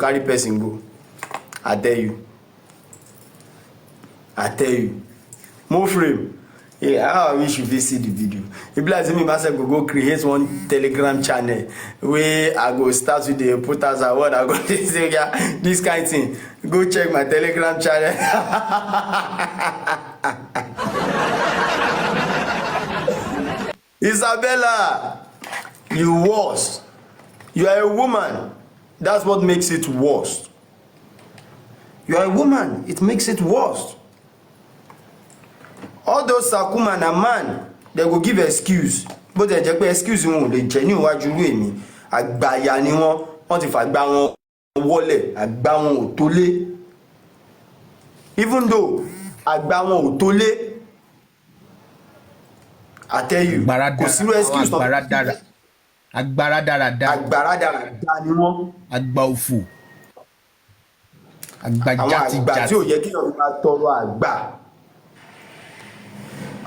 carry person go. I tell you. More frame. Yeah, I wish you see the video. If like me myself go create one Telegram channel where I go start with the put as a word. I go say yeah, this kind of thing. Go check my Telegram channel. Isabella, you worse. You are a woman. That's what makes it worse. You are a woman. It makes it worse. All those Sakuma and a man, they will give excuse. But they just excuse you. They genuine what you me. Àgbàyà ni wọ́n ti fa gba wọn wọlé, àgbà wọn ò tólé. Even though àgbà wọn ò tólé, I tell you, kò sí excuse no. Agbára dára ni wọ́n. Àgbà òfò. Àgbà jati. Àwọn àgbà tí ò yẹ kí ọ̀rọ̀ máa tọrọ àgbà.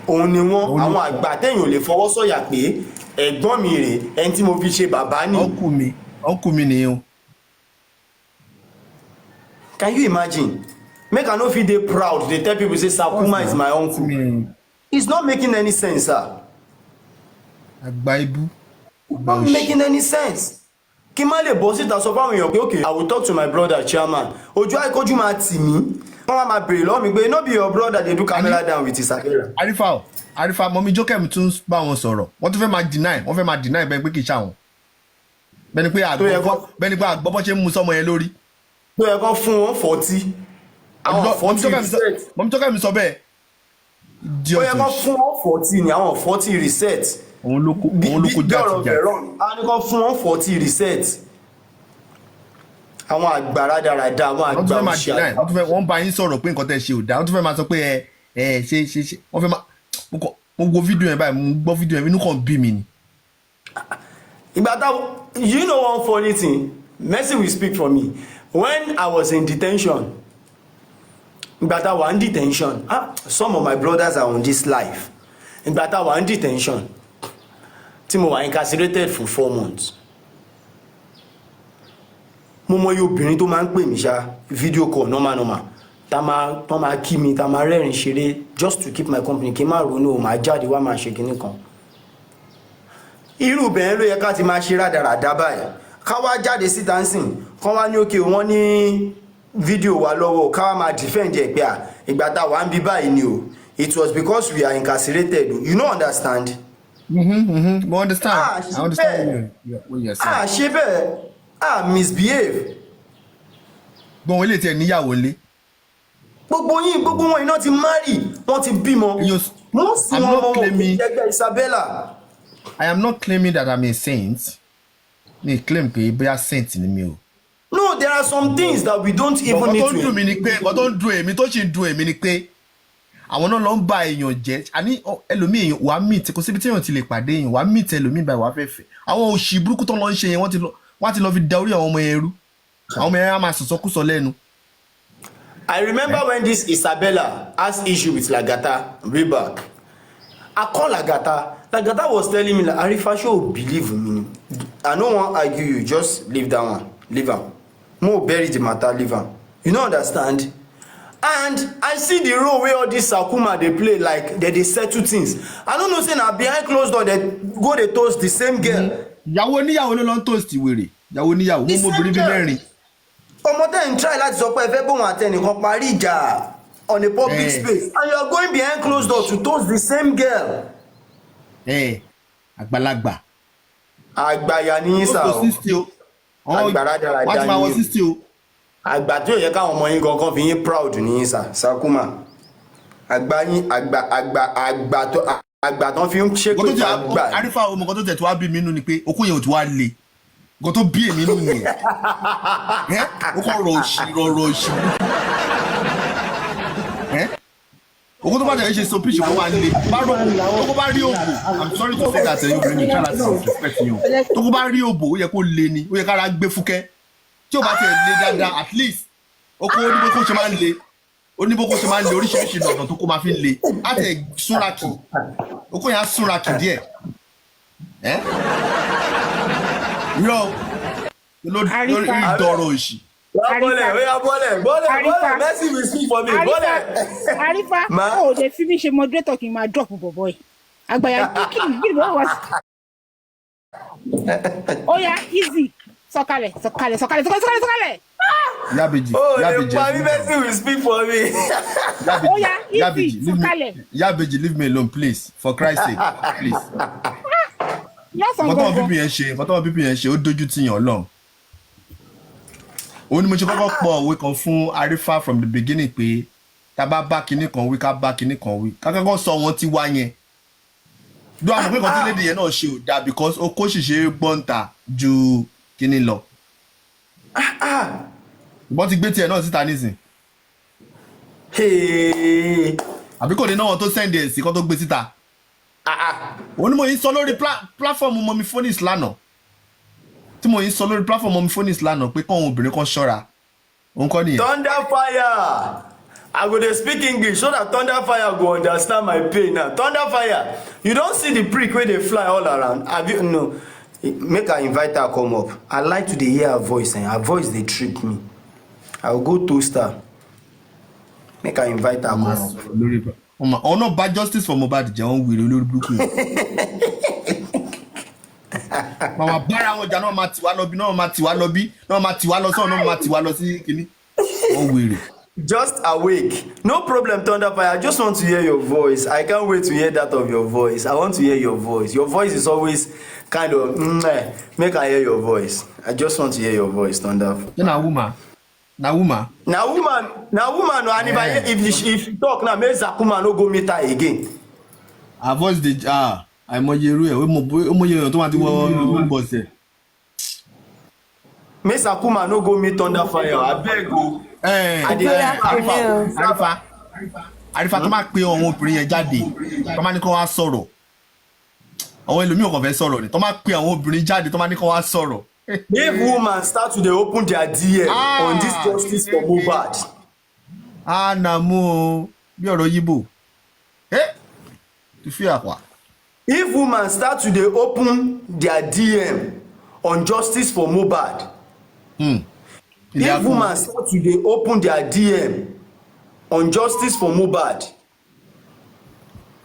Òun ni wọ́n, àwọn àgbà tẹ́yìn ò lè fọwọ́ sọ̀yà pé ẹ̀gbọ́n mi rè ẹni tí mo fi ṣe bàbá ni. Uncle mi ni o. Can you imagine? Make I no feel dey proud. They tell people say Sakuma is my uncle. It's not making any sense, sir. Àgbà ibu. Not making any sense. Kí má lè bọ́ síta sọ fáwọn èèyàn pé okay, I will talk to my brother chairman. Ojú àìkójú máa tì mí. Wọ́n máa bèrè lọ́wọ́ mi pé no be your brother dey do camera down with Isabella. Arifa mọ́mí jókè mi tún bá wọn sọ̀rọ̀. Wọ́n tún fẹ́ máa deny bẹ́ẹ̀ pé kì í ṣàwọn. Bẹ́ẹ̀ni pé àgbọ̀ bọ́ ṣe ń mú sọ́mọ yẹn lórí. Tó yẹ kán fún wọn 40. Àwọn 40 reset. Mọ́mí jókè mi sọ bẹ́ẹ̀. Tó yẹ kán fún wọn 40 ni àwọn 40 reset. Òun ló kó jáde. A ní kán fún wọn 40 reset. Àwọn àgbàrá dáradára, àwọn àgbà òṣìṣẹ́. Wọ́n bá yín sọ̀rọ̀ pé nǹkan tẹ́ ṣe ò dáa. Wọ́n tún fẹ́ máa sọ pé ṣe. Wọ́n fẹ́ máa mo wo fídíò yẹn báyìí, mo gbọ́ fídíò yẹn inú kan bí mi ni. Ìgbà tá, you know one funny thing, Mercy will speak for me. When I was in detention, ìgbà tá wà in detention, some of my brothers are on this life. Ìgbà tá wà in detention, tí mo wà incarcerated for 4 months. Mo mọ obìnrin tó máa ń pè mí ṣá, video call normal. Tá máa kí mi, tá máa rẹ́rìn ṣeré just to keep my company, kí n má ronú o máa jáde wá máa ṣe kinní kan. Irú bẹ́ẹ̀ ló yẹ ká ti máa ṣe rádaràdá báyìí. Ká wá jáde sí dancing, kán wá ní òkè wọ́n ní fídíò wa lọ́wọ́, ká wá máa defend ẹ̀ pé ìgbà tá wà ń bí báyìí ni o. It was because we are incarcerated. You no understand? We understand. I understand what you're saying. Ṣé bẹ́ẹ̀ misbehave. Gbọ́n wọlé tí ẹ níyàwó lé. Gbogbo wọn iná ti marry, wọ́n ti bímọ. Wọ́n sì wọ́n mọ́ ẹgbẹ́ Isabella. I am not claiming that I'm a saint. Me claim pé bóyá saint ni mi o. No, there are some things that we don't even need to. What don't do mi ni pé, what don't do èmi tó ṣe dùn èmi ni pé àwọn náà lọ ń bá èèyàn jẹ́. Àní ẹlòmíì èèyàn wàá meet kò síbi tí èèyàn ti lè pàdé èèyàn wàá meet ẹlòmíì báyìí wàá fẹ́ fẹ́. Àwọn òṣì burúkú tó lọ ń ṣe yẹn wọ́n ti lọ fi da orí àwọn ọmọ yẹn rú. Àwọn ọmọ yẹn á máa sọ̀sọ́kúsọ lẹ́nu. I remember when this Isabella has issue with Lagata way back. I call Lagata. Lagata was telling me, like, Arifa, show believe me. I don't want to argue you. Just leave that one. Leave am. More bury the matter. Leave am. You don't understand? And I see the role where all this Sakuma they play like they settle things. I don't know, say now behind closed door they go they toast the same girl. Yàwó níyàwó ló lọ toast wèrè. Yàwó níyàwó mo obìnrin bí mẹ́rin. Ọmọ tẹ́ ń try láti sọ pé ẹ fẹ́ bóun àtẹnìkan parí ìjà on a public space and you are going behind closed door to toast the same girl. Àgbàlagbà. Àgbàyà ni yín sá o. Àgbàrá dára wọ́n ti máa wọ 60 o. Àgbà tí ò yẹ káwọn ọmọ yín gangan fi yín proud ní yín sá Sakuma. Àgbà yín àgbà tó fi ń ṣe pé àgbà. Arifa ọmọ kan tó tẹ̀ tó wá bí mi nínú ni pé okó yẹn ò tó wá le. Nǹkan tó bí èmi nínú yẹn. Ó kọ́ rọ̀ òṣì. Oko tó bá tẹ̀lé ṣe so pitch kó máa le. Tó bá rí òbò, I'm sorry to say that you bring me try to respect you. Tó bá rí òbò, ó yẹ kó le ni, ó yẹ kára gbé fúkẹ́. Tí ó bá tẹ̀ lé dáadáa, at least, oko oníbó kó ṣe máa ń le. Oníbó kó ṣe máa ń le oríṣiríṣi lọ́nà tó kó máa fi ń le. Á tẹ̀ súnrakì. Oko yẹn á súnrakì díẹ̀. Lórí ìdọ̀rọ̀ òṣì. Bọ́lẹ̀, Mercy will speak for me. Bọ́lẹ̀. Arifa, oh, they finish a moderator in my drop, boy. Agbaya, give what was. Oh yeah, easy. Sokale. Yabiji. Mercy will speak for me. Oh yeah, easy. Yabiji, leave me alone, please. For Christ's sake, please. Nǹkan tó people yẹn ṣe, ó dójú tì yàn Ọlọ́run. Ó ní mo ṣe kọ́kọ́ pọ̀ òwe kan fún Arifa from the beginning pé tá bá bá kinní kan wí ká bá kinní kan wí. Ká kọ́kọ́ sọ wọn ti wá yẹn. Do àwọn pé kan tí lady yẹn náà ṣe ò dáa because ó kó ṣìṣe gbọ́ǹta ju kinní lọ. Ìbọn ti gbé tiẹ̀ náà síta nísìn. Àbí kò ní náà wọn tó send ẹ̀ sí kan tó gbé síta. Ó ní mo yín sọ lórí platform Mommy Phonies lánàá. Tí mo yín sọ lórí platform Mommy Phonies lánàá pé kọ́ obìnrin kan ṣọ́ra. Òun kọ́ nìyẹn. Thunder fire. I go dey speak English so that thunder fire go understand my pain now. Thunder fire. You don't see the prick wey dey fly all around. Have you no? Make I invite her come up. I like to dey hear her voice and her voice dey trick me. I will go toast her. Make I invite her come up. Ọ̀nà bá justice for Mohbad jẹ́ wọ́n wèrè olórí burúkú. Màmá bára wọn jà náà máa tiwa lọ bí náà máa tiwa lọ bí náà máa tiwa lọ sọ́ọ̀ náà máa tiwa lọ sí kínní. Wọ́n wèrè. Just awake. No problem, Thunderfire. I just want to hear your voice. I can't wait to hear that of your voice. I want to hear your voice. Your voice is always kind of make I hear your voice. I just want to hear your voice, Thunderfire. You're a woman. Na woman. And if you talk now, make Zakuma no go meet her again. Her voice dey àìmọye irú ẹ̀ ọmọye èèyàn tó wà tí wọ́n bọ̀ sí ẹ̀. Make Zakuma no go meet Thunderfire. Abeg o. Arifa tó máa pe àwọn obìnrin yẹn jáde tó máa ní kó wá sọ̀rọ̀. Àwọn ẹlòmíràn kò fẹ́ sọ̀rọ̀ ni tó máa pe àwọn obìnrin jáde tó máa ní kó wá sọ̀rọ̀. If women start to dey open their DM on this justice for Mohbad. Nàmú bí ọ̀rọ̀ Yíbò. Ti fi àpá. If women start to dey open their DM on justice for Mohbad. If women start to dey open their DM on justice for Mohbad,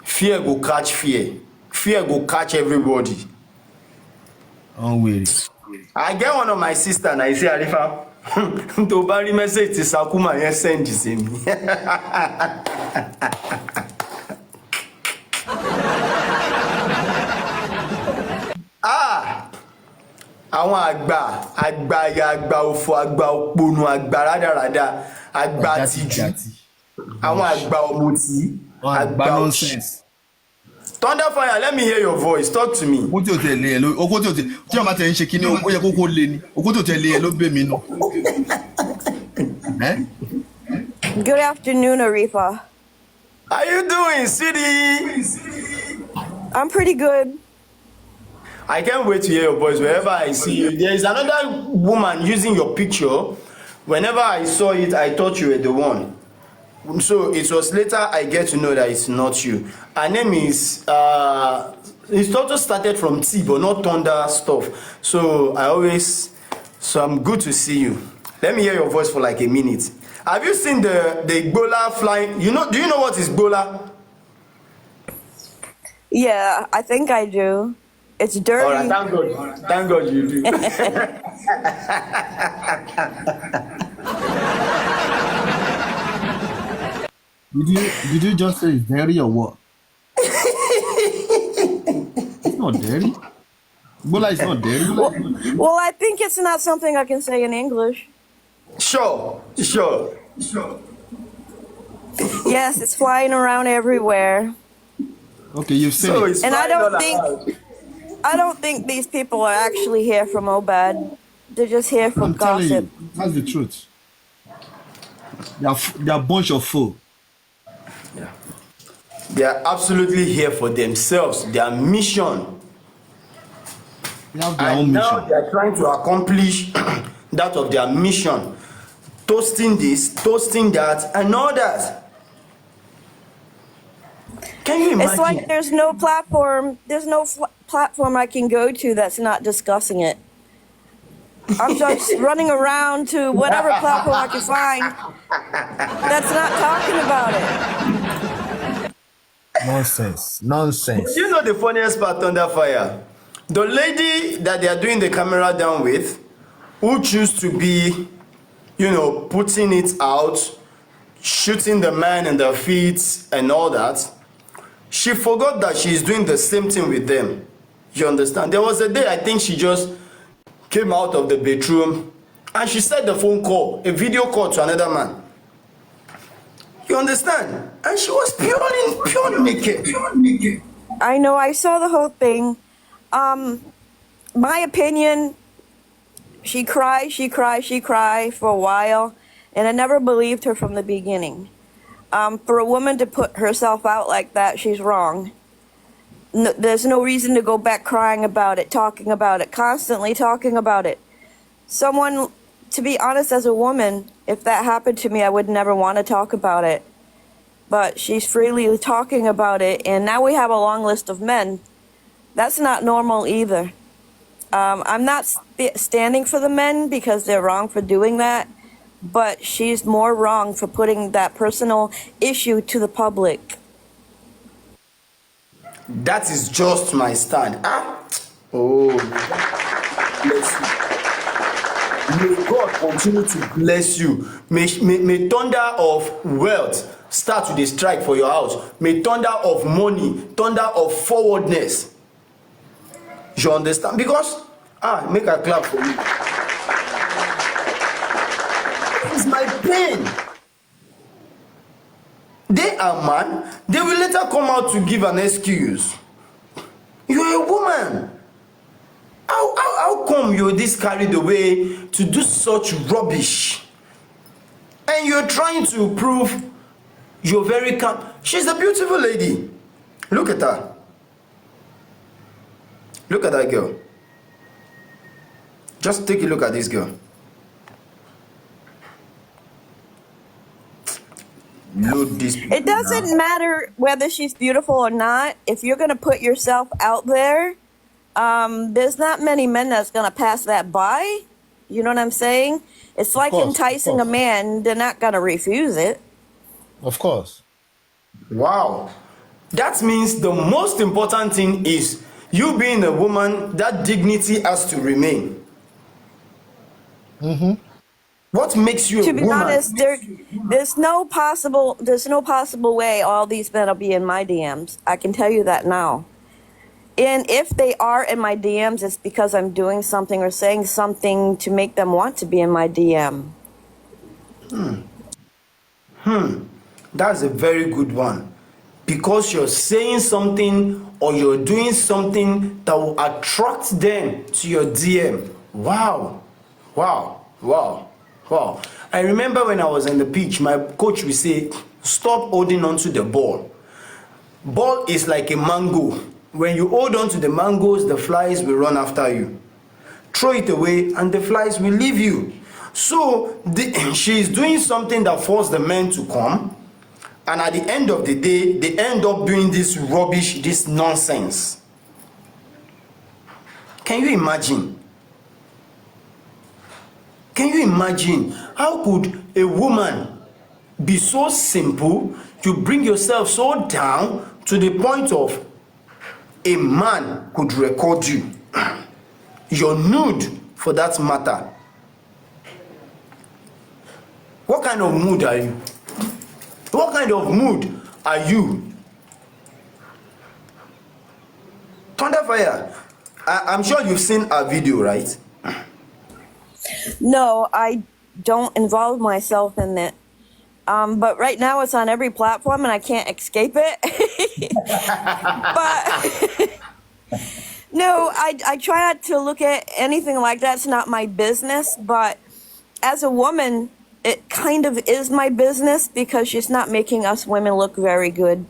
fear go catch fear. Fear go catch everybody. Oh wait. I get one of my sister na say Arifa to bari message ti Sakuma yẹn send sí mi. Àwọn àgbà òfò àgbà òpònú àgbà rádaràda àgbà tìjú àwọn àgbà ọ̀mùtí àgbà nonsense. Thunderfire, let me hear your voice. Talk to me. Oko tí o tẹ̀lé ẹ ló oko tí o tẹ̀lé tí o máa tẹ̀ ń ṣe kíní ó yẹ kókó lé ni oko tí o tẹ̀lé ẹ ló gbé mi nù. Good afternoon, Arifa. How you doing, Sidi? I'm pretty good. I can't wait to hear your voice wherever I see you. There is another woman using your picture. Whenever I saw it, I thought you were the one. So it was later I get to know that it's not you. Her name is it also started from T but not Thunder stuff. So I'm good to see you. Let me hear your voice for like a minute. Have you seen the Igbola flying? Do you know what is Igbola? Yeah, I think I do. It's dirty. All right, thank God. Thank God you do. Did you just say it's dirty or what? It's not dirty. Bola is not dirty. Well, I think it's not something I can say in English. Sure. Yes, it's flying around everywhere. Okay, you've seen it. And I don't think these people are actually here for Mohbad. They're just here for gossip. Telling you, that's the truth. They're a bunch of fools. Yeah. They are absolutely here for themselves, their mission. They have their own mission. Now they are trying to accomplish that of their mission. Toasting this, toasting that, and all that. Can you imagine? It's like there's no platform I can go to that's not discussing it. I'm just running around to whatever platform I can find that's not talking about it. Nonsense. You know the funniest part, Thunder Fire? The lady that they are doing the camera down with, who choose to be, putting it out, shooting the man in the feet and all that, she forgot that she's doing the same thing with them. You understand? There was a day I think she just came out of the bedroom and she said the phone call, a video call to another man. You understand? And she was purely naked. I know, I saw the whole thing. My opinion, she cried for a while, and I never believed her from the beginning. For a woman to put herself out like that, she's wrong. No, there's no reason to go back crying about it, talking about it, constantly talking about it. Someone, to be honest, as a woman, if that happened to me, I would never want to talk about it. But she's freely talking about it, and now we have a long list of men. That's not normal either. I'm not standing for the men because they're wrong for doing that, but she's more wrong for putting that personal issue to the public. That is just my stand. Oh, bless you. May God continue to bless you. May thunder of wealth start to dey strike for your house. May thunder of money, thunder of forwardness. You understand? Because make a clap for you. It's my pain. They are man, they will later come out to give an excuse. You're a woman. How come you're this carried away to do such rubbish? And you're trying to prove you're very calm. She's a beautiful lady. Look at her. Look at that girl. Just take a look at this girl. Load this. It doesn't matter whether she's beautiful or not. If you're going to put yourself out there, there's not many men that's going to pass that by. You know what I'm saying? It's like enticing a man. They're not going to refuse it. Of course. Wow. That means the most important thing is you being a woman, that dignity has to remain. Mm-hmm. What makes you a To be woman? honest, there's no possible way all these men will be in my DMs. I can tell you that now. And if they are in my DMs, it's because I'm doing something or saying something to make them want to be in my DM. That's a very good one. Because you're saying something or you're doing something that will attract them to your DM. Wow. I remember when I was on the pitch, my coach would say, stop holding on to the ball. Ball is like a mango. When you hold on to the mangoes, the flies will run after you. Throw it away and the flies will leave you. So she is doing something that forced the men to come. And at the end of the day, they end up doing this rubbish, this nonsense. Can you imagine? Can you imagine? How could a woman be so simple? You bring yourself so down to the point of a man could record you. You're nude for that matter. What kind of mood are you? What kind of mood are you? Thunderfire, I'm sure you've seen our video, right? No, I don't involve myself in it. But right now it's on every platform and I can't escape it. But no, I try not to look at anything like that. It's not my business. But as a woman, it kind of is my business because she's not making us women look very good.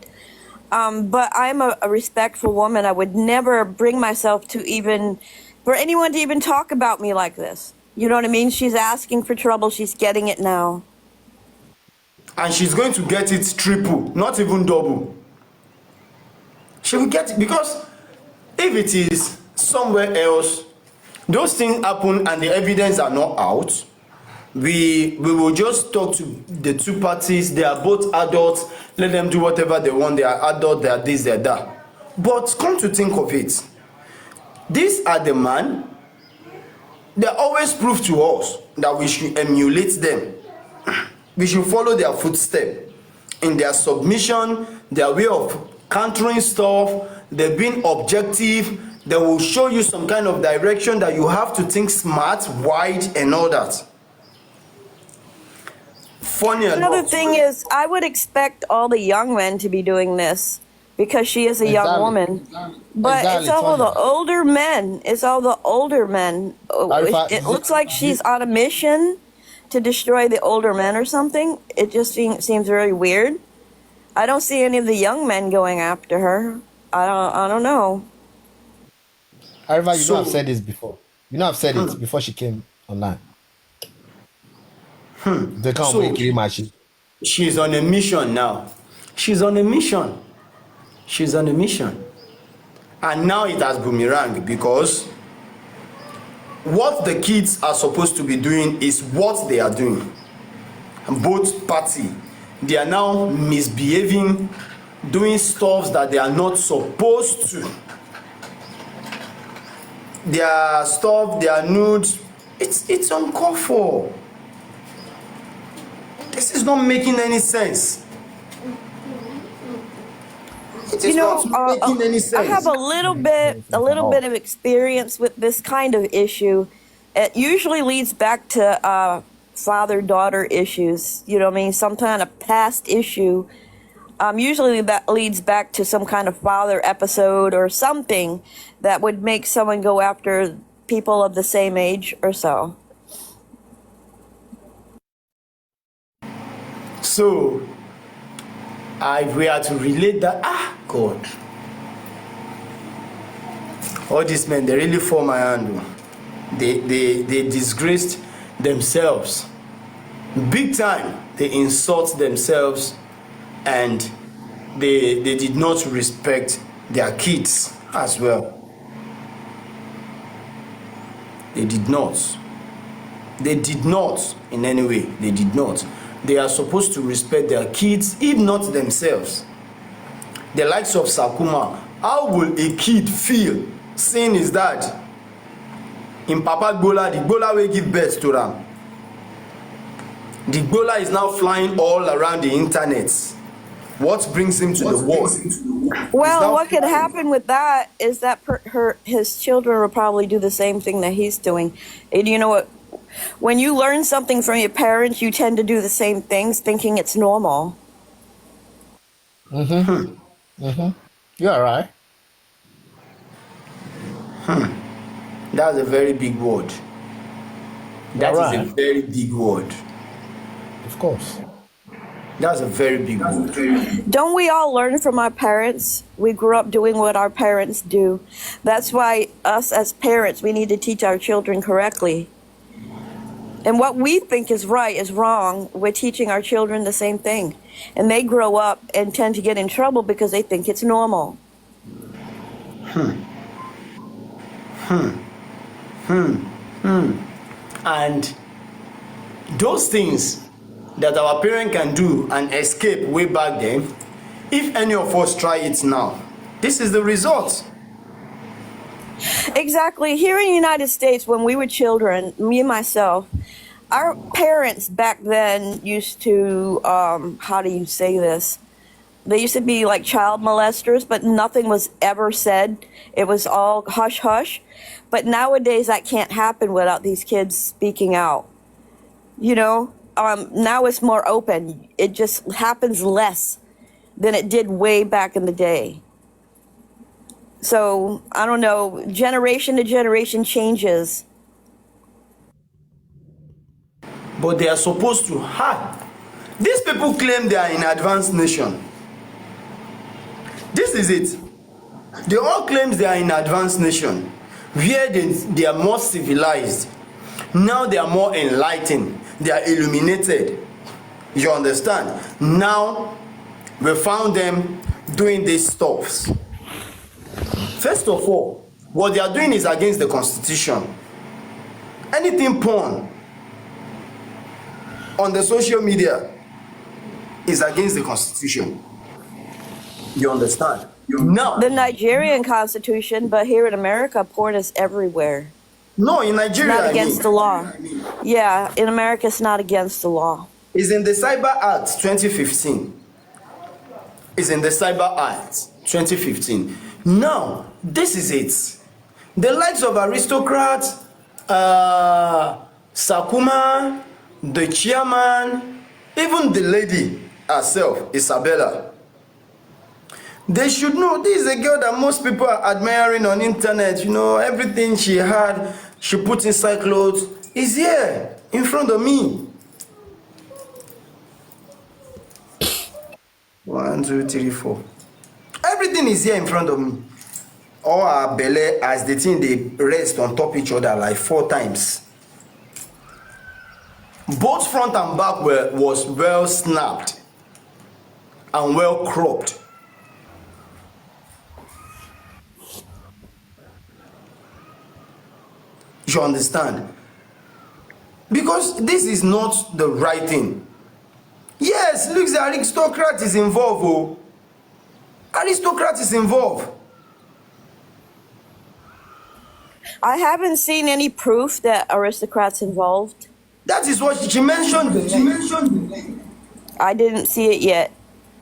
But I'm a respectful woman. I would never bring myself to for anyone to even talk about me like this. You know what I mean? She's asking for trouble. She's getting it now. And she's going to get it triple, not even double. She will get it because if it is somewhere else, those things happen and the evidence are not out, we will just talk to the two parties. They are both adults, let them do whatever they want. They are adult, they are this, they are that. But come to think of it, these are the man, they always prove to us that we should emulate them. We should follow their footsteps in their submission, their way of countering stuff. They've been objective. They will show you some kind of direction that you have to think smart, wide, and all that. Funny Another enough. thing is, I would expect all the young men to be doing this because she is a young Exactly. woman. But Exactly, it's all the Tonya. older men. It's all the older men. Arifa, It looks like she's on a mission to destroy the older men or something. It just seems very weird. I don't see any of the young men going after her. I don't know. However, you So- know I've said this before. You know I've said it before she came online. They can't So- wait to machine. She's on a mission now. She's on a mission. She's on a mission. And now it has boomerang because what the kids are supposed to be doing is what they are doing. Both party, they are now misbehaving, doing stuff that they are not supposed to. Their stuff, their nudes, it's uncalled for. This is not making any sense. It is not making any sense. I have a little bit of experience with this kind of issue. It usually leads back to father-daughter issues. You know what I mean? Some kind of past issue. Usually that leads back to some kind of father episode or something that would make someone go after people of the same age or so. So, if we are to relate that, God, all these men, they really form my hand. They disgraced themselves. Big time, they insult themselves and they did not respect their kids as well. They did not. They did not in any way. They did not. They are supposed to respect their kids, if not themselves. The likes of Sakuma, how will a kid feel seeing his dad in Papa Gbola, the Gbola will give birth to them? The Gbola is now flying all around the internet. What brings him to the world? Well, now what could happen with that is that his children will probably do the same thing that he's doing. And you know what? When you learn something from your parents, you tend to do the same things, thinking it's normal. You're all right. That's a very big word. That is a Alright. very big word. Of course. That's a very big word. Don't we all learn from our parents? We grew up doing what our parents do. That's why us as parents, we need to teach our children correctly. And what we think is right is wrong. We're teaching our children the same thing. And they grow up and tend to get in trouble because they think it's normal. And those things that our parents can do and escape way back then, if any of us try it now, this is the result. Exactly. Here in the United States, when we were children, me and myself, our parents back then used to, how do you say this? They used to be like child molesters, but nothing was ever said. It was all hush hush. But nowadays, that can't happen without these kids speaking out. You know, now it's more open. It just happens less than it did way back in the day. So, I don't know, generation to generation changes. But they are supposed to have. These people claim they are an advanced nation. This is it. They all claim they are an advanced nation, where they are more civilized. Now they are more enlightened. They are illuminated. You understand? Now we found them doing these stuffs. First of all, what they are doing is against the Constitution. anything porn on the social media is against the constitution. You understand? Now, The Nigerian constitution, but here in America, porn is everywhere. no, in Nigeria, Not against the law. Yeah, in America, it's not against the law. It's in the Cyber Act 2015. It's in the Cyber Act 2015. Now, this is it. The likes of aristocrats, Sakuma, the chairman, even the lady herself, Isabella, they should know this is a girl that most people are admiring on internet. You know, everything she had, she put inside clothes, is here in front of me. 1, 2, 3, 4. Everything is here in front of me. All our belly as the thing they rest on top each other like 4 times. Both front and back was well snapped and well cropped. You understand? Because this is not the right thing. Yes, look, the aristocrat is involved. Oh, aristocrat is involved. I haven't seen any proof that aristocrats involved. That is what she mentioned. I didn't see it yet.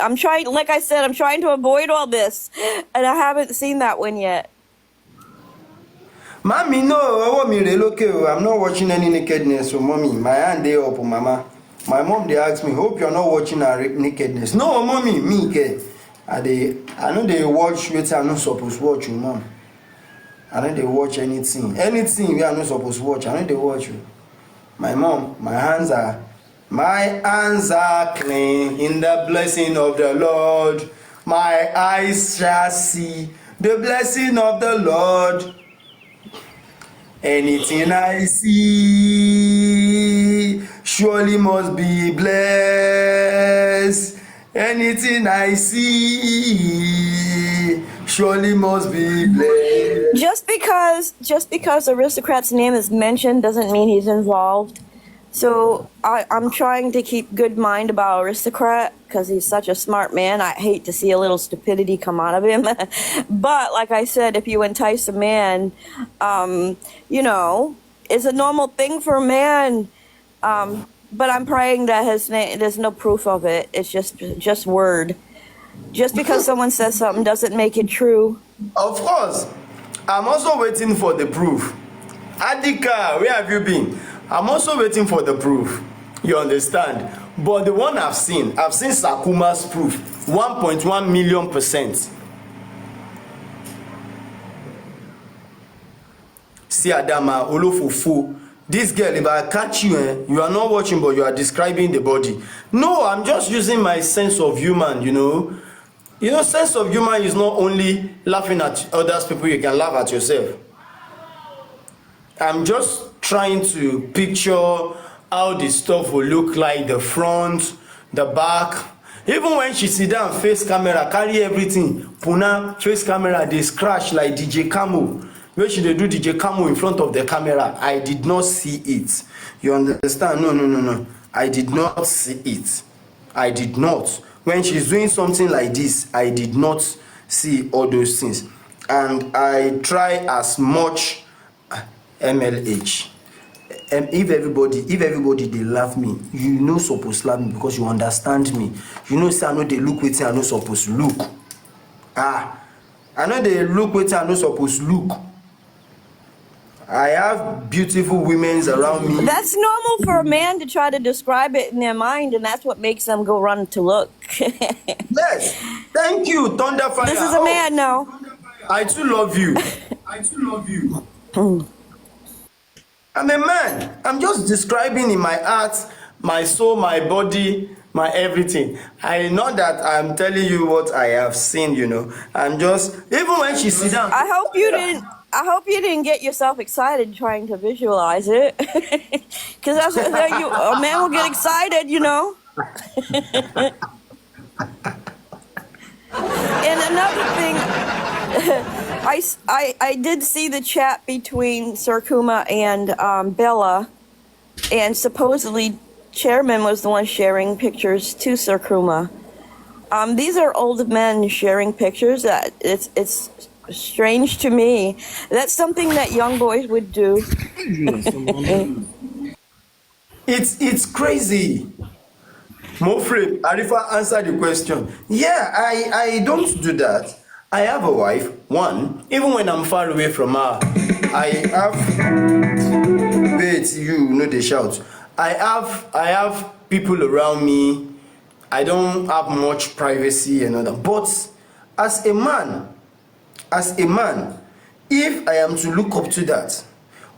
I'm trying, like I said, I'm trying to avoid all this, and I haven't seen that one yet. Mommy, no, I want me relocate. I'm not watching any nakedness. So, mommy, my hand they up, mama. My mom, they ask me, hope you're not watching her nakedness. No, mommy, me, ke. I know they watch what I'm not supposed to watch, you, mom. I know they watch anything. Anything we are not supposed to watch, I know they watch you. My mom, my hands are clean in the blessing of the Lord. My eyes shall see the blessing of the Lord. Anything I see surely must be blessed. Anything I see surely must be blessed. Just because aristocrat's name is mentioned doesn't mean he's involved. So I'm trying to keep good mind about aristocrat because he's such a smart man. I hate to see a little stupidity come out of him. But like I said, if you entice a man, you know, it's a normal thing for a man. But I'm praying that his name, there's no proof of it. It's just word. Just because someone says something doesn't make it true. Of course, I'm also waiting for the proof. Adika, where have you been? I'm also waiting for the proof. You understand? But the one I've seen Sakuma's proof, 1.1 million %. See Adama, Olofufu. This girl, if I catch you, you are not watching, but you are describing the body. No, I'm just using my sense of human, you know. You know, sense of humor is not only laughing at others people, you can laugh at yourself. I'm just trying to picture how the stuff will look like, the front, the back. Even when she sit down, face camera, carry everything. Puna, face camera, they scratch like DJ Camo. When she dey do DJ Camo in front of the camera, I did not see it. You understand? No. I did not see it. I did not. When she's doing something like this, I did not see all those things. And I try as much MLH. If everybody they laugh me, you know supposed to laugh me because you understand me. You know say I know they look wetin I no supposed to look. I know they look wetin I no supposed to look. I have beautiful women around me. That's normal for a man to try to describe it in their mind, and that's what makes them go run to look. Yes, thank you, Thunderfire. This is a man now. I too love you. I'm a man. I'm just describing in my heart, my soul, my body, my everything. I know that I'm telling you what I have seen, you know. I'm just, even when she sit down. I hope you didn't get yourself excited trying to visualize it, because that's what a man will get excited, you know. And another thing, I did see the chat between Sir Kuma and Bella, and supposedly Chairman was the one sharing pictures to Sir Kuma. These are old men sharing pictures. It's strange to me. That's something that young boys would do. It's crazy. Mofre, Arifa answered the question. Yeah, I don't do that. I have a wife, one. Even when I'm far away from her, I have. Wait, you know they shout. I have people around me. I don't have much privacy and all that. But as a man, if I am to look up to that,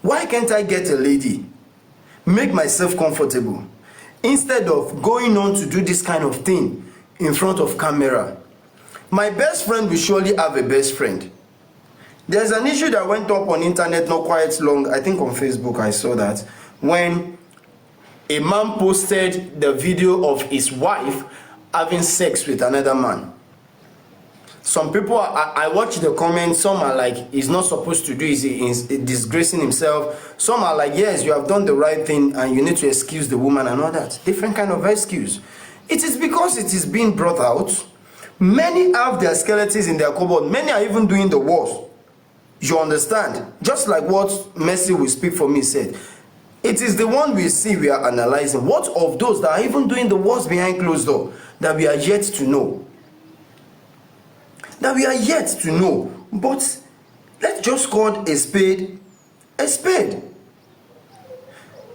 why can't I get a lady, make myself comfortable, instead of going on to do this kind of thing in front of camera? My best friend will surely have a best friend. There's an issue that went up on internet not quite long, I think on Facebook I saw that, when a man posted the video of his wife having sex with another man. Some people, I watch the comments, some are like, he's not supposed to do it, he's disgracing himself. Some are like, yes, you have done the right thing and you need to excuse the woman and all that. Different kind of excuse. It is because it is being brought out. Many have their skeletons in their cupboard. Many are even doing the worst. You understand? Just like what Mercy will speak for me said. It is the one we see we are analyzing. What of those that are even doing the worst behind closed door that we are yet to know? That we are yet to know. But let's just call a spade a spade.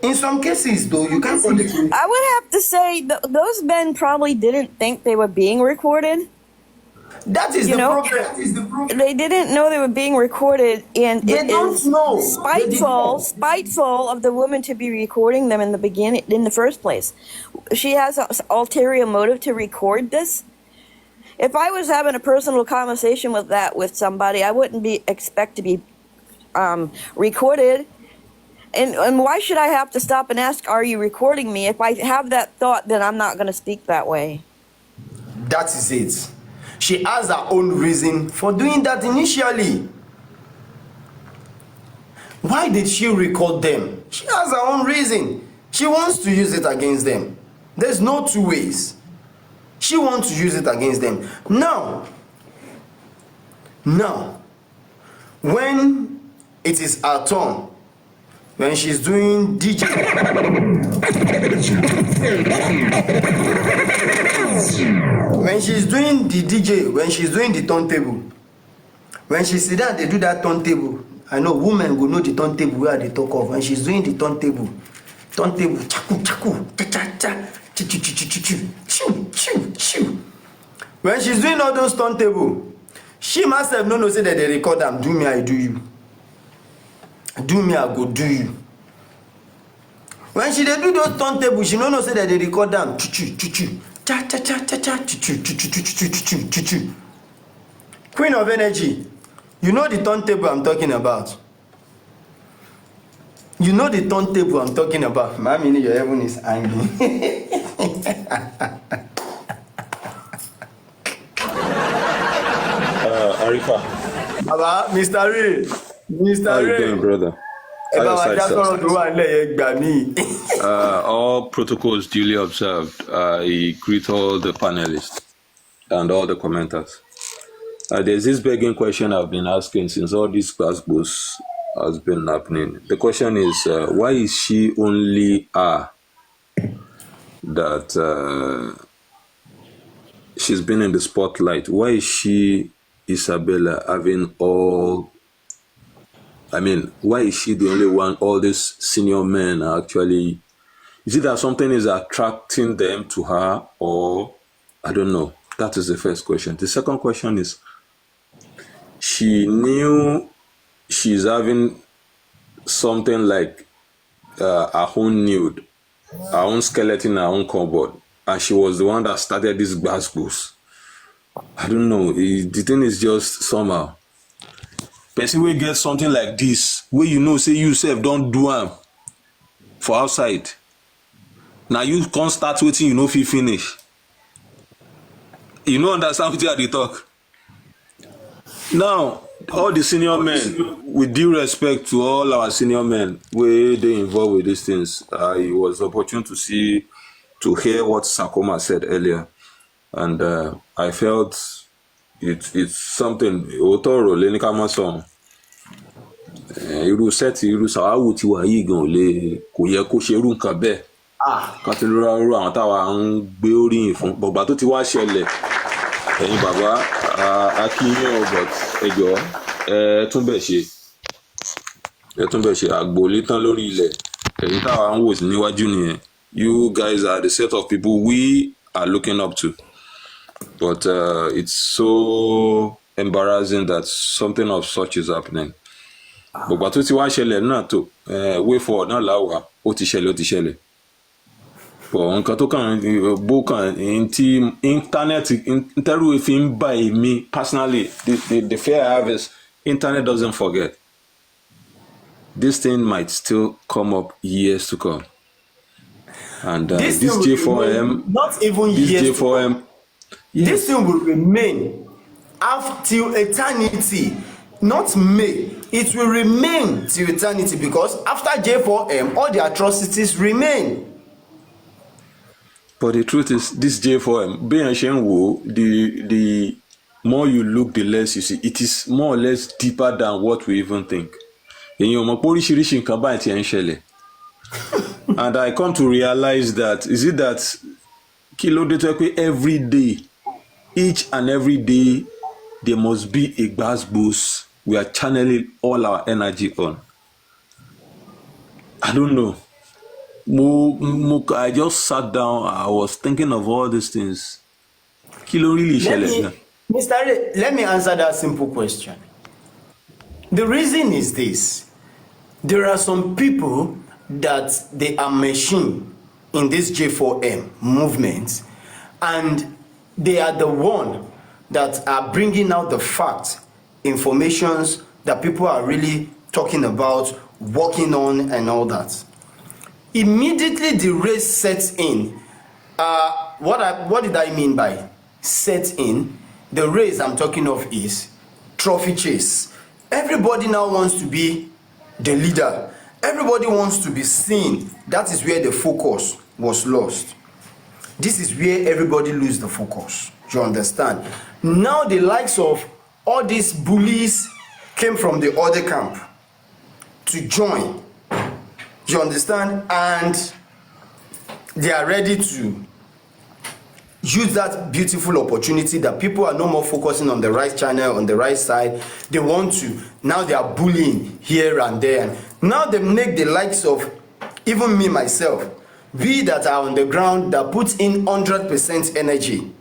In some cases, though, you can't call it. I would have to say those men probably didn't think they were being recorded. That is the problem. That is the problem. They didn't know they were being recorded, and They it don't is know. spiteful of the woman to be recording them in the beginning, in the first place. She has an ulterior motive to record this. If I was having a personal conversation with somebody, I wouldn't expect to be recorded. And why should I have to stop and ask, are you recording me? If I have that thought, then I'm not going to speak that way. That is it. She has her own reason for doing that initially. Why did she record them? She has her own reason. She wants to use it against them. There's no two ways. She wants to use it against them. Now, when it is her turn, when she's doing DJ, when she's doing the DJ, when she's doing the turntable, when she sit down, they do that turntable. I know women will know the turntable where they talk of. When she's doing the turntable, chaku, chaku, cha cha cha, chu chu chu chu chu, chu chu chu. When she's doing all those turntable, she must have no say that they record them. Do me, I do you. Do me, I go do you. When she dey do those turntable, she no say that they record them. Chu chu chu chu, cha cha cha cha cha, chu chu chu chu chu chu chu chu chu. Queen of energy, you know the turntable I'm talking about. You know the turntable I'm talking about. Mommy, your heaven is angry. Arifa. Baba, Mr. Ray. Mr. How you Ray. doing, brother? All protocols duly observed. He greet all the panelists and all the commenters. There's this begging question I've been asking since all this class has been happening. The question is, why is she only that she's been in the spotlight? Why is she, Isabella, having all... I mean, why is she the only one all these senior men are actually... Is it that something is attracting them to her, or... I don't know. That is the first question. The second question is, she knew she's having something like her own nude, her own skeleton in her own cupboard, and she was the one that started this gbasgbos. I don't know. The thing is just somehow. Person will get something like this, where you know, say you yourself don't do them for outside. Now you can't start waiting, you know, if you finish. You know, understand what they talk. Now, all the senior men, with due respect to all our senior men, where they involved with these things, I was opportune to hear what Sakoma said earlier, and I felt it's something. Otoro lenikama song. Irú sẹ́ẹ̀tì irú sàwáwù tí wà yìí gan kò yẹ kó ṣerú nǹkan bẹ́ẹ̀ ká ti rú àwọn táwa ń gbé oríyìn fún bọ̀gbà tó ti wá ṣẹlẹ̀ ẹ̀yin bàbá akínyàn but ẹjọ́ ẹ tún bẹ̀ ṣe àgbòlé tán lórí ilẹ̀ ẹ̀yin táwa ń wò níwájú nìyẹn. You guys are the set of people we are looking up to, but it's so embarrassing that something of such is happening. Bọ̀gbà tó ti wá ṣẹlẹ̀ náà tó way forward náà láwàá ó ti ṣẹlẹ̀ bọ̀ nǹkan tó kàn bó kàn tí íńtánẹ́ẹ̀tì ìtẹ́rù fi ń bá èmi personally the fear I have is internet doesn't forget. This thing might still come up years to come, and this J4M not even this years J4M this thing will remain till eternity. Not may, it will remain till eternity, because after J4M all the atrocities remain. But the truth is, this J4M, being the more you look, the less you see. It is more or less deeper than what we even think. And I come to realize that, is it that every day, each and every day, there must be a gas boost we are channeling all our energy on. I don't know. I just sat down. I was thinking of all these things. Mr. Ray, let me answer that simple question. The reason is this: there are some people that they are machine in this J4M movement, and they are the one that are bringing out the facts, informations that people are really talking about, working on, and all that. Immediately the race sets in. What did I mean by set in? The race I'm talking of is trophy chase. Everybody now wants to be the leader. Everybody wants to be seen. That is where the focus was lost. This is where everybody lose the focus. You understand? Now the likes of all these bullies came from the other camp to join. You understand? And they are ready to use that beautiful opportunity that people are no more focusing on the right channel, on the right side. They want to, now they are bullying here and there. And now they make the likes of even me, myself, we that are on the ground, that put in 100% energy,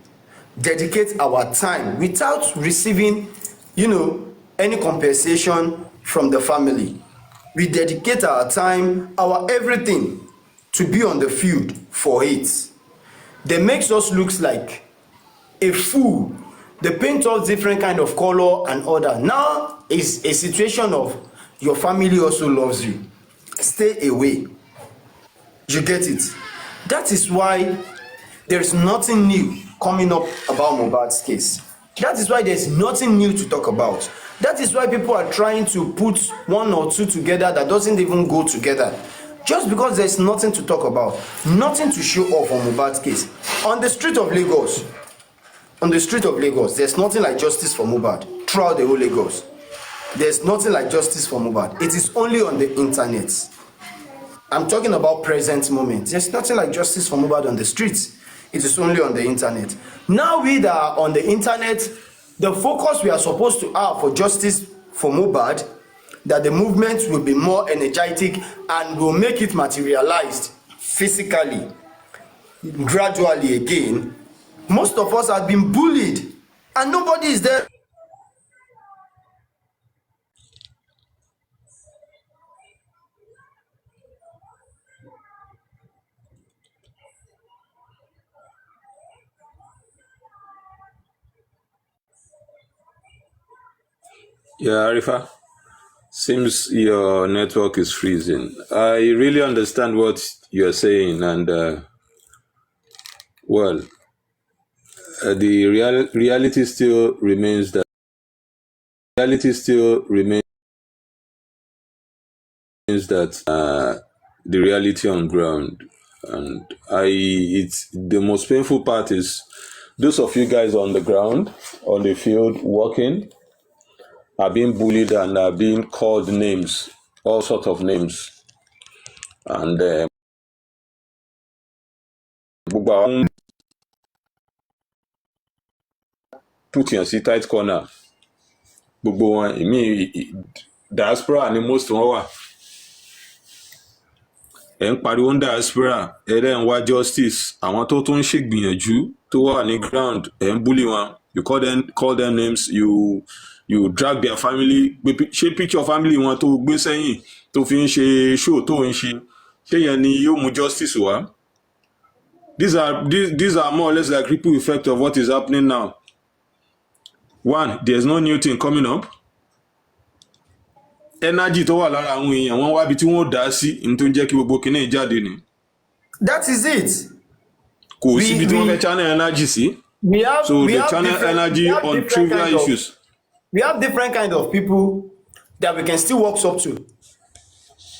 dedicate our time without receiving, any compensation from the family. We dedicate our time, our everything to be on the field for it. They makes us look like a fool. They paint us different kind of color and order. Now is a situation of your family also loves you. Stay away. You get it? That is why there is nothing new coming up about Mohbad's case. That is why there's nothing new to talk about. That is why people are trying to put one or two together that doesn't even go together. Just because there's nothing to talk about, nothing to show off on Mohbad's case. On the street of Lagos, there's nothing like justice for Mohbad throughout the whole Lagos. There's nothing like justice for Mohbad. It is only on the internet. I'm talking about present moment. There's nothing like justice for Mohbad on the streets. It is only on the internet. Now we that are on the internet, the focus we are supposed to have for justice for Mohbad, that the movement will be more energetic and will make it materialized physically, gradually again. Most of us have been bullied and nobody is there. Yeah, Arifa, seems your network is freezing. I really understand what you're saying, and the reality still remains that reality still remains that the reality on ground, and it's the most painful part is those of you guys on the ground, on the field, working, are being bullied and are being called names, all sorts of names, and gbogbo àwọn put yàn sí tight corner, gbogbo wọn diaspora ni most wọn wà. Ẹ ń pariwo ń diaspora, ẹ dẹ̀ ń wá justice, àwọn tó tún ń ṣègbìyànjú tó wà ní ground, ẹ ń bully wọn, you call them names, you drag their family, ṣé picture family wọn tó gbé sẹ́yìn tó fi ń ṣe show tó ń ṣe, ṣé yẹn ni yóò mú justice wá? These are more or less like ripple effect of what is happening now. One, there's no new thing coming up. Energy tó wà lára àwọn èèyàn wọ́n wábi tí wọ́n dá sí ní tó ń jẹ́ kí gbogbo kinní jáde ni. That is it. Kò síbi tí wọ́n fẹ́ channel energy sí. So they channel energy on trivial issues. We have different kind of people that we can still walk up to.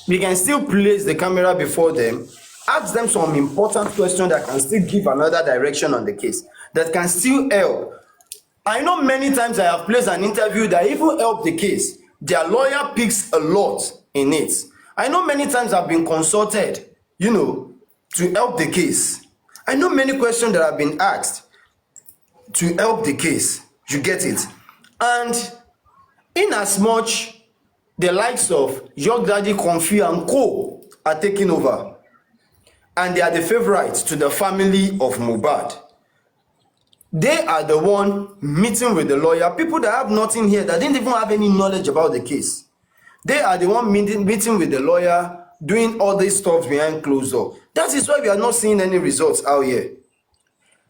We can still place the camera before them, ask them some important questions that can still give another direction on the case, that can still help. I know many times I have placed an interview that even helped the case. Their lawyer picks a lot in it. I know many times I've been consulted, to help the case. I know many questions that have been asked to help the case. You get it? And in as much the likes of Young Daddy, Comfy and Co are taking over, and they are the favorites to the family of Mohbad. They are the one meeting with the lawyer, people that have nothing here, that didn't even have any knowledge about the case. They are the one meeting with the lawyer, doing all these stuff behind closed door. That is why we are not seeing any results out here.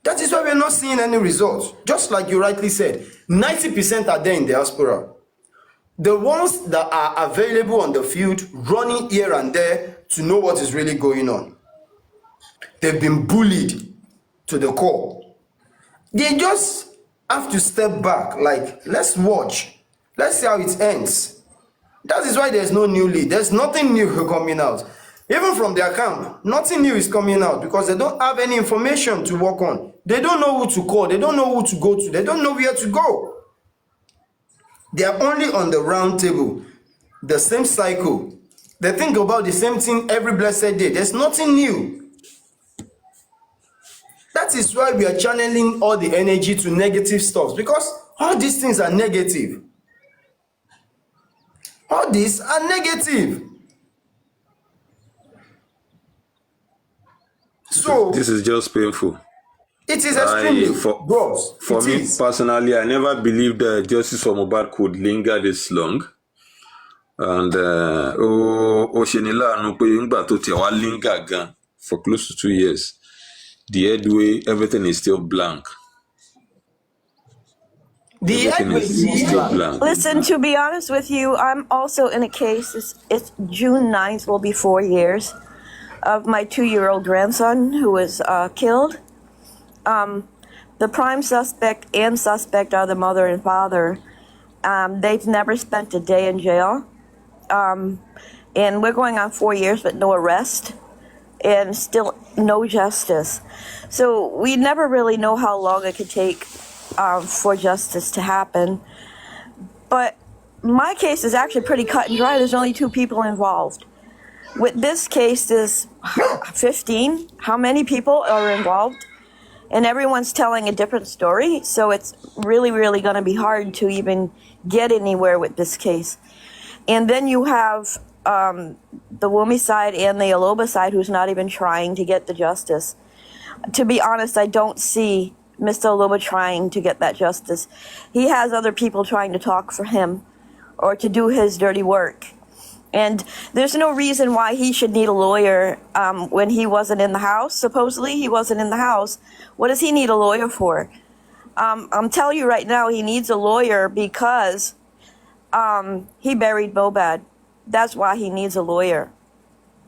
That is why we are not seeing any results. Just like you rightly said, 90% are there in diaspora. The ones that are available on the field, running here and there to know what is really going on, they've been bullied to the core. They just have to step back, like, let's watch. Let's see how it ends. That is why there's no new lead. There's nothing new coming out. Even from their camp, nothing new is coming out because they don't have any information to work on. They don't know who to call. They don't know who to go to. They don't know where to go. They are only on the round table, the same cycle. They think about the same thing every blessed day. There's nothing new. That is why we are channeling all the energy to negative stuff, because all these things are negative. All these are negative. So this is just painful. It is extremely gross. For me personally, I never believed that justice for Mohbad could linger this long. And Oshenila no pé to tiwa linger gan for close to 2 years. The headway, everything is still blank. The headway is still blank. Listen, to be honest with you, I'm also in a case. It's June 9th will be 4 years of my 2-year-old grandson who was killed. The prime suspect and suspect are the mother and father. They've never spent a day in jail. And we're going on 4 years, but no arrest. And still no justice. So we never really know how long it could take for justice to happen. But my case is actually pretty cut and dry. There's only 2 people involved. With this case, there's 15. How many people are involved? And everyone's telling a different story. So it's really, really going to be hard to even get anywhere with this case. And then you have the Wumi side and the Aloba side who's not even trying to get the justice. To be honest, I don't see Mr. Aloba trying to get that justice. He has other people trying to talk for him or to do his dirty work. And there's no reason why he should need a lawyer when he wasn't in the house. Supposedly he wasn't in the house. What does he need a lawyer for? I'm telling you right now, he needs a lawyer because he buried Mohbad. That's why he needs a lawyer.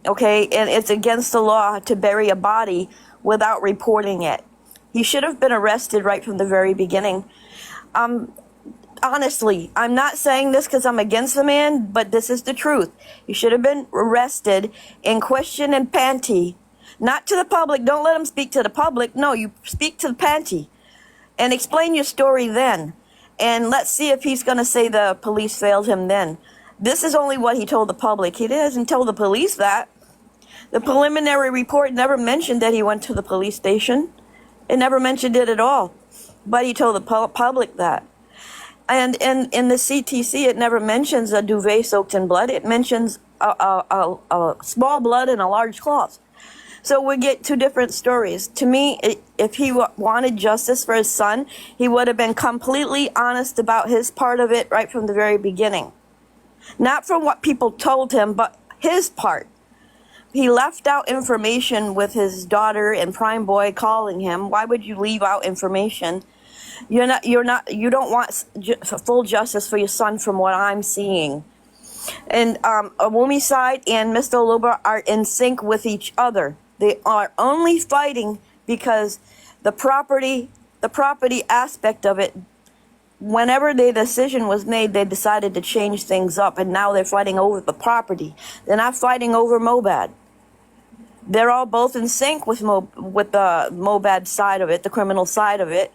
Okay, and it's against the law to bury a body without reporting it. He should have been arrested right from the very beginning. I'm honestly, I'm not saying this because I'm against the man, but this is the truth. He should have been arrested in question and panty. Not to the public. Don't let him speak to the public. No, you speak to the panty and explain your story then. And let's see if he's going to say the police failed him then. This is only what he told the public. He hasn't told the police that. The preliminary report never mentioned that he went to the police station. It never mentioned it at all. But he told the public that. And in the CTC, it never mentions a duvet soaked in blood. It mentions a small blood and a large cloth. So we get two different stories. To me, if he wanted justice for his son, he would have been completely honest about his part of it right from the very beginning. Not from what people told him, but his part. He left out information with his daughter and Prime Boy calling him. Why would you leave out information? You don't want full justice for your son from what I'm seeing. And Awumi side and Mr. Oluba are in sync with each other. They are only fighting because the property aspect of it, whenever the decision was made, they decided to change things up, and now they're fighting over the property. They're not fighting over Mohbad. They're all both in sync with the Mohbad side of it, the criminal side of it.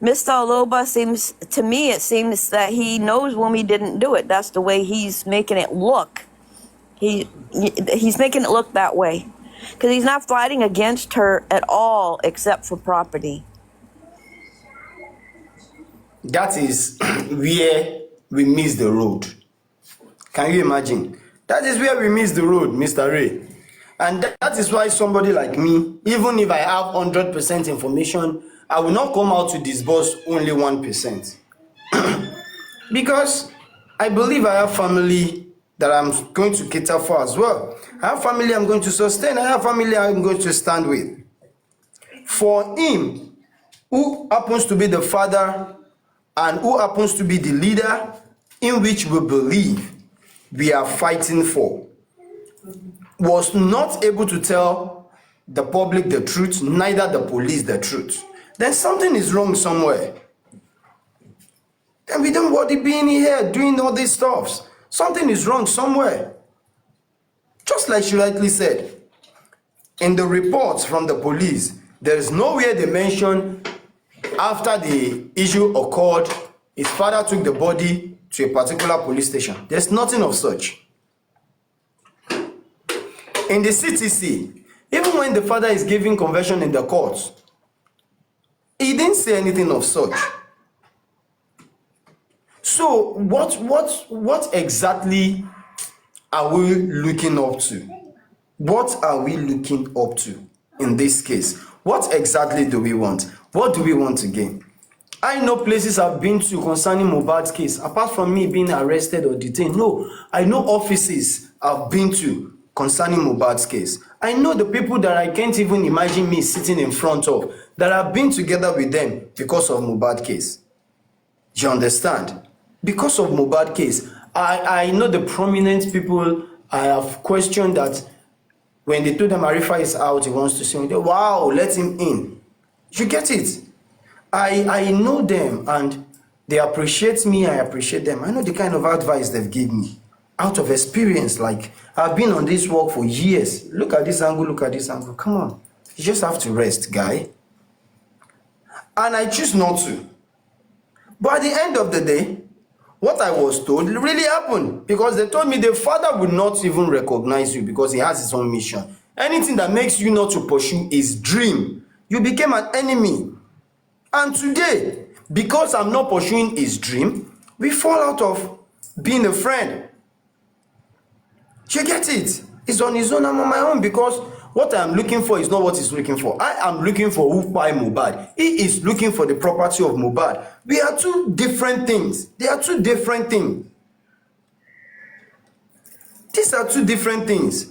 Mr. Oluba seems that he knows Wumi didn't do it. That's the way he's making it look. He's making it look that way. Because he's not fighting against her at all except for property. That is where we miss the road. Can you imagine? That is where we miss the road, Mr. Ray. And that is why somebody like me, even if I have 100% information, I will not come out to disburse only 1%. Because I believe I have family that I'm going to cater for as well. I have family I'm going to sustain. I have family I'm going to stand with. For him, who happens to be the father and who happens to be the leader in which we believe we are fighting for, was not able to tell the public the truth, neither the police the truth, then something is wrong somewhere. And we don't want to be in here doing all these stuffs. Something is wrong somewhere. Just like she rightly said, in the reports from the police, there is nowhere they mention after the issue occurred, his father took the body to a particular police station. There's nothing of such. In the CTC, even when the father is giving confession in the courts, he didn't say anything of such. So what exactly are we looking up to? What are we looking up to in this case? What exactly do we want? What do we want to gain? I know places I've been to concerning Mohbad's case, apart from me being arrested or detained. No, I know offices I've been to concerning Mohbad's case. I know the people that I can't even imagine me sitting in front of, that I've been together with them because of Mohbad case. You understand? Because of Mohbad case, I know the prominent people I have questioned that when they told them Arifa is out, he wants to see him, wow, let him in. You get it? I know them and they appreciate me, I appreciate them. I know the kind of advice they've given me out of experience. Like, I've been on this work for years. Look at this angle, look at this angle. Come on. You just have to rest, guy. And I choose not to. But at the end of the day, what I was told really happened, because they told me the father would not even recognize you because he has his own mission. Anything that makes you not to pursue his dream, you became an enemy. And today, because I'm not pursuing his dream, we fall out of being a friend. You get it? He's on his own, I'm on my own, because what I'm looking for is not what he's looking for. I am looking for who buy Mohbad. He is looking for the property of Mohbad. We are two different things. They are two different things. These are two different things.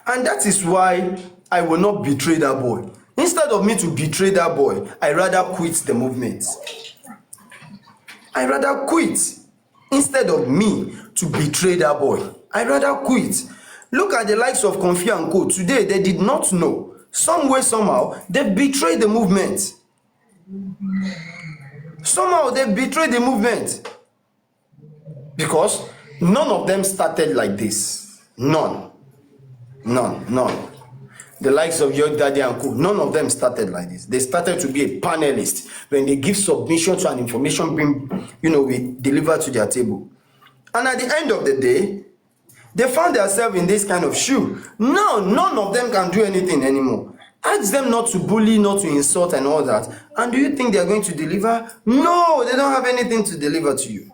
And that is why I will not betray that boy. Instead of me to betray that boy, I rather quit the movement. I rather quit. Instead of me to betray that boy, I rather quit. Look at the likes of Konfi and Co. Today, they did not know. Some way, somehow, they betrayed the movement. Somehow they betrayed the movement because none of them started like this. None. The likes of your daddy and co, none of them started like this. They started to be a panelist when they give submission to an information being, we deliver to their table. And at the end of the day, they found themselves in this kind of shoe. Now, none of them can do anything anymore. Ask them not to bully, not to insult and all that. And do you think they are going to deliver? No, they don't have anything to deliver to you.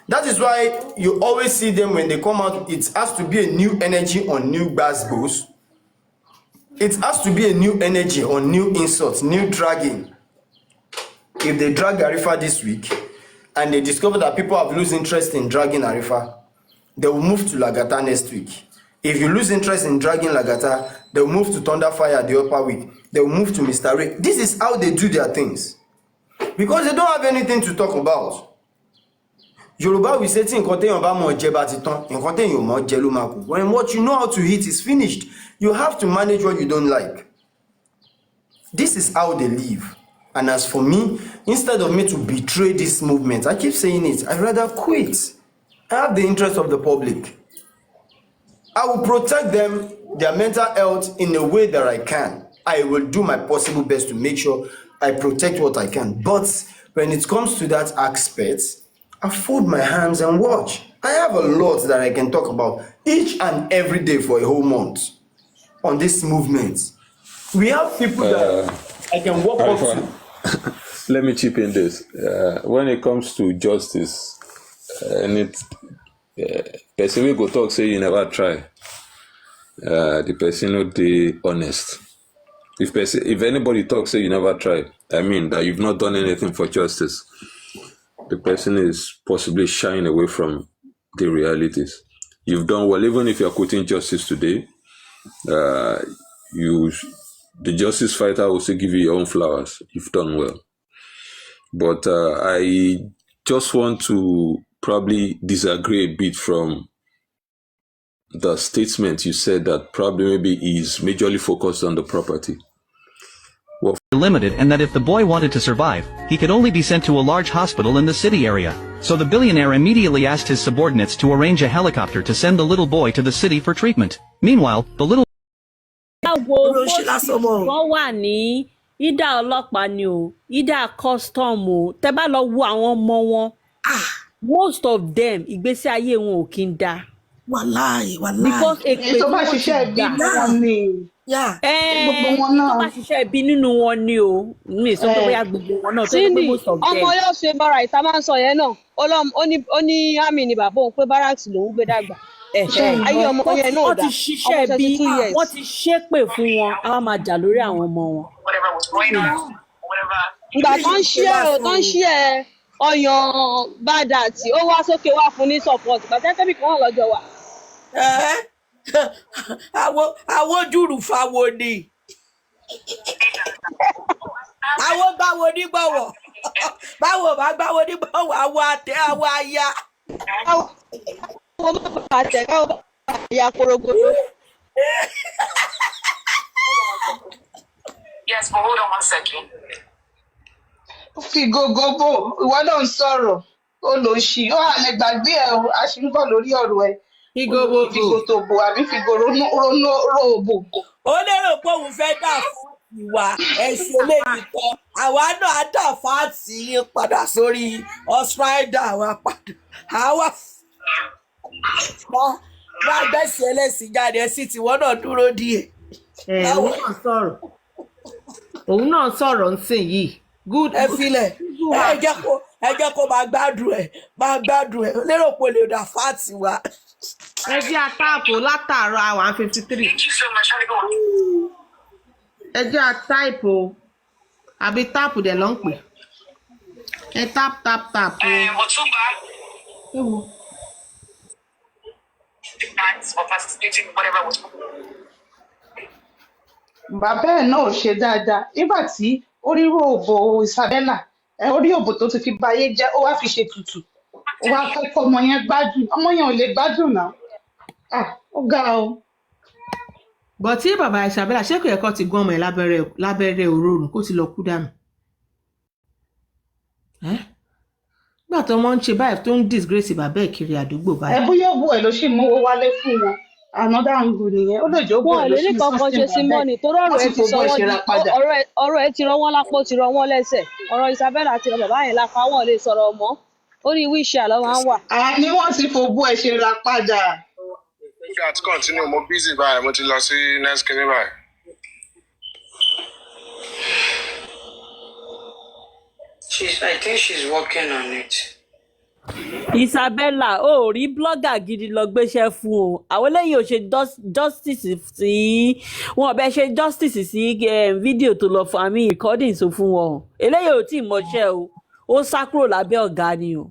That is why you always see them when they come out, it has to be a new energy on new bass. It has to be a new energy on new insults, new dragging. If they drag Arifa this week and they discover that people have lose interest in dragging Arifa, they will move to Lagata next week. If you lose interest in dragging Lagata, they will move to Thunderfire the upper week. They will move to Mr. Ray. This is how they do their things. Because they don't have anything to talk about. Yoruba will say, when what you know how to hit is finished, you have to manage what you don't like. This is how they live. And as for me, instead of me to betray this movement, I keep saying it, I'd rather quit. I have the interest of the public. I will protect them, their mental health in a way that I can. I will do my possible best to make sure I protect what I can. But when it comes to that aspect, I fold my hands and watch. I have a lot that I can talk about each and every day for a whole month on this movement. We have people that I can walk up to. Let me chip in this. When it comes to justice, and it's person will go talk say you never try. The person not be honest. If anybody talks say you never tried, I mean that you've not done anything for justice. The person is possibly shying away from the realities. You've done well, even if you're quoting justice today. The justice fighter will still give you your own flowers. You've done well. But I just want to probably disagree a bit from the statement you said that probably maybe is majorly focused on the property. Well, limited, and that if the boy wanted to survive, he could only be sent to a large hospital in the city area. So the billionaire immediately asked his subordinates to arrange a helicopter to send the little boy to the city for treatment. Meanwhile, the little wà ní ìdá ọlọ́pàá ni o, ìdá custom o, tẹ́ bá lọ wo àwọn ọmọ wọn, most of them ìgbésí ayé wọn ò kí ń dá. Wàláì. Because èpè tó bá ṣiṣẹ́ ibi wọn ni. Gbogbo wọn náà. Tó bá ṣiṣẹ́ ibi nínú wọn ni o. Mi sọ pé bóyá gbogbo wọn náà tó pé most of them. ọmọ yóò ṣe bára ìta máa ń sọ yẹn náà. Ó ní àmì ni bàbá òun pé barracks lòún gbé dàgbà. Ayé ọmọ yẹn náà dá. Wọ́n ti ṣiṣẹ́ bí wọ́n ti ṣépè fún wọn, a wá máa jà lórí àwọn ọmọ wọn. Ìgbà tó ń ṣí ẹ ọyàn bàdà tí ó wá sókè wá fún ní support pàtẹ́kẹ́ bí kan wà lọ́jọ́ wa. Àwọn jùrù fáwo ni. Àwọn gbáwo nígbọ̀wọ̀. Báwo bá gbáwo nígbọ̀wọ̀ àwọn àtẹ àwọn aya. Àwọn bàbá àtẹ káwọn bàbá àyà korogodo. Yes, but hold on 1 second. Fi gogobo, ìwọ náà ń sọ̀rọ̀, ó lò ń ṣí, ó hà lè gbàgbé ẹ̀ o, a ṣì ń bọ̀ lórí ọ̀rọ̀ ẹ̀. Fi gòtòbò àbí fi gòrónòbò. Ó lérò pé òun fẹ́ dà fún ìwà ẹ̀sìn eléyìí tán. Àwa náà á dà fáàtì yín padà sórí ọ̀sìpáìdà wa padà. Àwa máa gbẹ̀sì ẹlẹ́sìn jáde ẹ̀ sì tiwọn náà dúró díẹ̀. Òun náà sọ̀rọ̀ ń sìn yìí. Good ẹ filẹ̀ ẹ jẹ́ kó máa gbádùn ẹ̀ lérò pé lè dà fáàtì wa. Ẹ jẹ́ àtàpù látàárọ̀ àwọn 53. Ẹ jẹ́ àtàpù àbí táàpù dẹ̀ ló ń pè. Ẹ tap. Bàbá ẹ̀ náà ò ṣe dáadáa nígbà tí ó rí ròbò Isabella ó rí òbò tó ti fi bayé jẹ́ ó wá fi ṣe tutù ó wá fẹ́ kọ́ ọmọ yẹn gbádùn ọmọ yẹn ò lè gbádùn náà ó ga o. Bọ̀ tí bàbá Isabella ṣé kò yẹ kó ti gún ọmọ ẹ̀ lábẹ́rẹ́ òróró kó ti lọ kú dànù. Nígbà tó wọ́n ń ṣe báyìí tó ń disgrace bàbá ẹ̀ kiri àdúgbò ẹ báyìí. bóyá òbú ẹ ló ṣì mówó wálé fún wọn another angle nìyẹn ó lè jẹ́ òbú wọn ẹ ò ló lè ṣì ní kankan sọ́sìn ṣe sí bàbá mọ́ni torí ẹ̀ ọ̀rọ̀ wọ́n ẹ ti ti sọ fowó ẹ̀ wọ́n ṣe di ra padà. ọ̀rọ̀ ẹ ti rọ wọ́n lápò ti rọ wọ́n lẹ́sẹ̀ ọ̀rọ̀ Isabella ti rọ bàbá yẹn lápá wọn ò lè sọ̀rọ̀ mọ́ orí wíṣẹ́ àlọ́ máa ń wà. Àní wọ́n ti fowó ẹ̀ ṣe ra padà. Let's continue. Mo busy báyìí. Mo ti lọ sí next kini báyìí. I think she's working on it. Isabella ó rí blogger gidi lọ gbéṣẹ́ fún o àwọn eléyìí ò ṣe justice sí wọn ọbẹ ṣe justice sí fídíò tó lọ fún àmì recording tó fún wọn eléyìí ò tí ì mọṣẹ́ o ó sá kúrò lábẹ́ ọ̀gá ni o.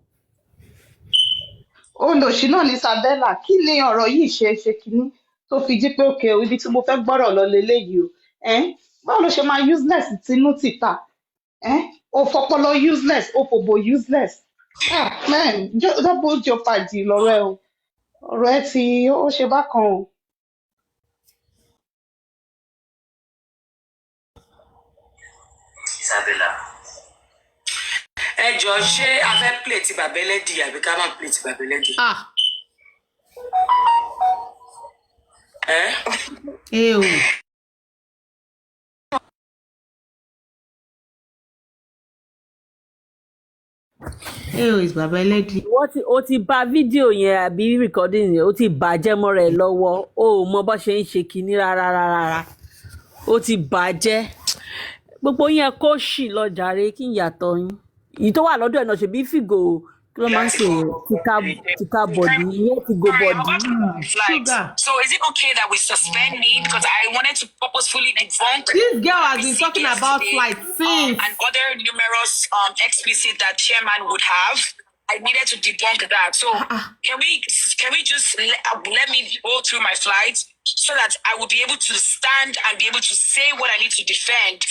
Olòṣì náà ní Isabella kí ni ọ̀rọ̀ yìí ṣe kínní tó fi jí pé òkè ibi tí mo fẹ́ gbọ́rọ̀ lọ leléyìí o báwo ló ṣe máa useless tinú tìta o fọpọlọ useless o fòbò useless man double jeopardy lọ́rọ̀ ẹ o ọ̀rọ̀ ẹ tí ó ṣe bákan o. Isabella ẹ jọ ṣé a fẹ́ play ti bàbá ẹlẹ́dì àbí ká má play ti bàbá ẹlẹ́dì. o. Is bàbá ẹlẹ́dì. ó ti bà fídíò yẹn àbí recording yẹn ó ti bàjẹ́ mọ́ rẹ̀ lọ́wọ́ ó mọ bó ṣe ń ṣe kinní rárá ó ti bàjẹ́ gbogbo yẹn kó ṣì lọ jàre kí n yàtọ̀ yín èyí tó wà lọ́dọ̀ ẹ̀ náà ṣe bí fìgò kí ló máa ń pè tíká bọ̀dì ìyẹn ti go bọ̀dì. So is it okay that we suspend me because I wanted to purposefully debunk this girl has been talking about flight since and other numerous explicit that chairman would have. I needed to debunk that. So can we just let me go through my flight so that I will be able to stand and be able to say what I need to defend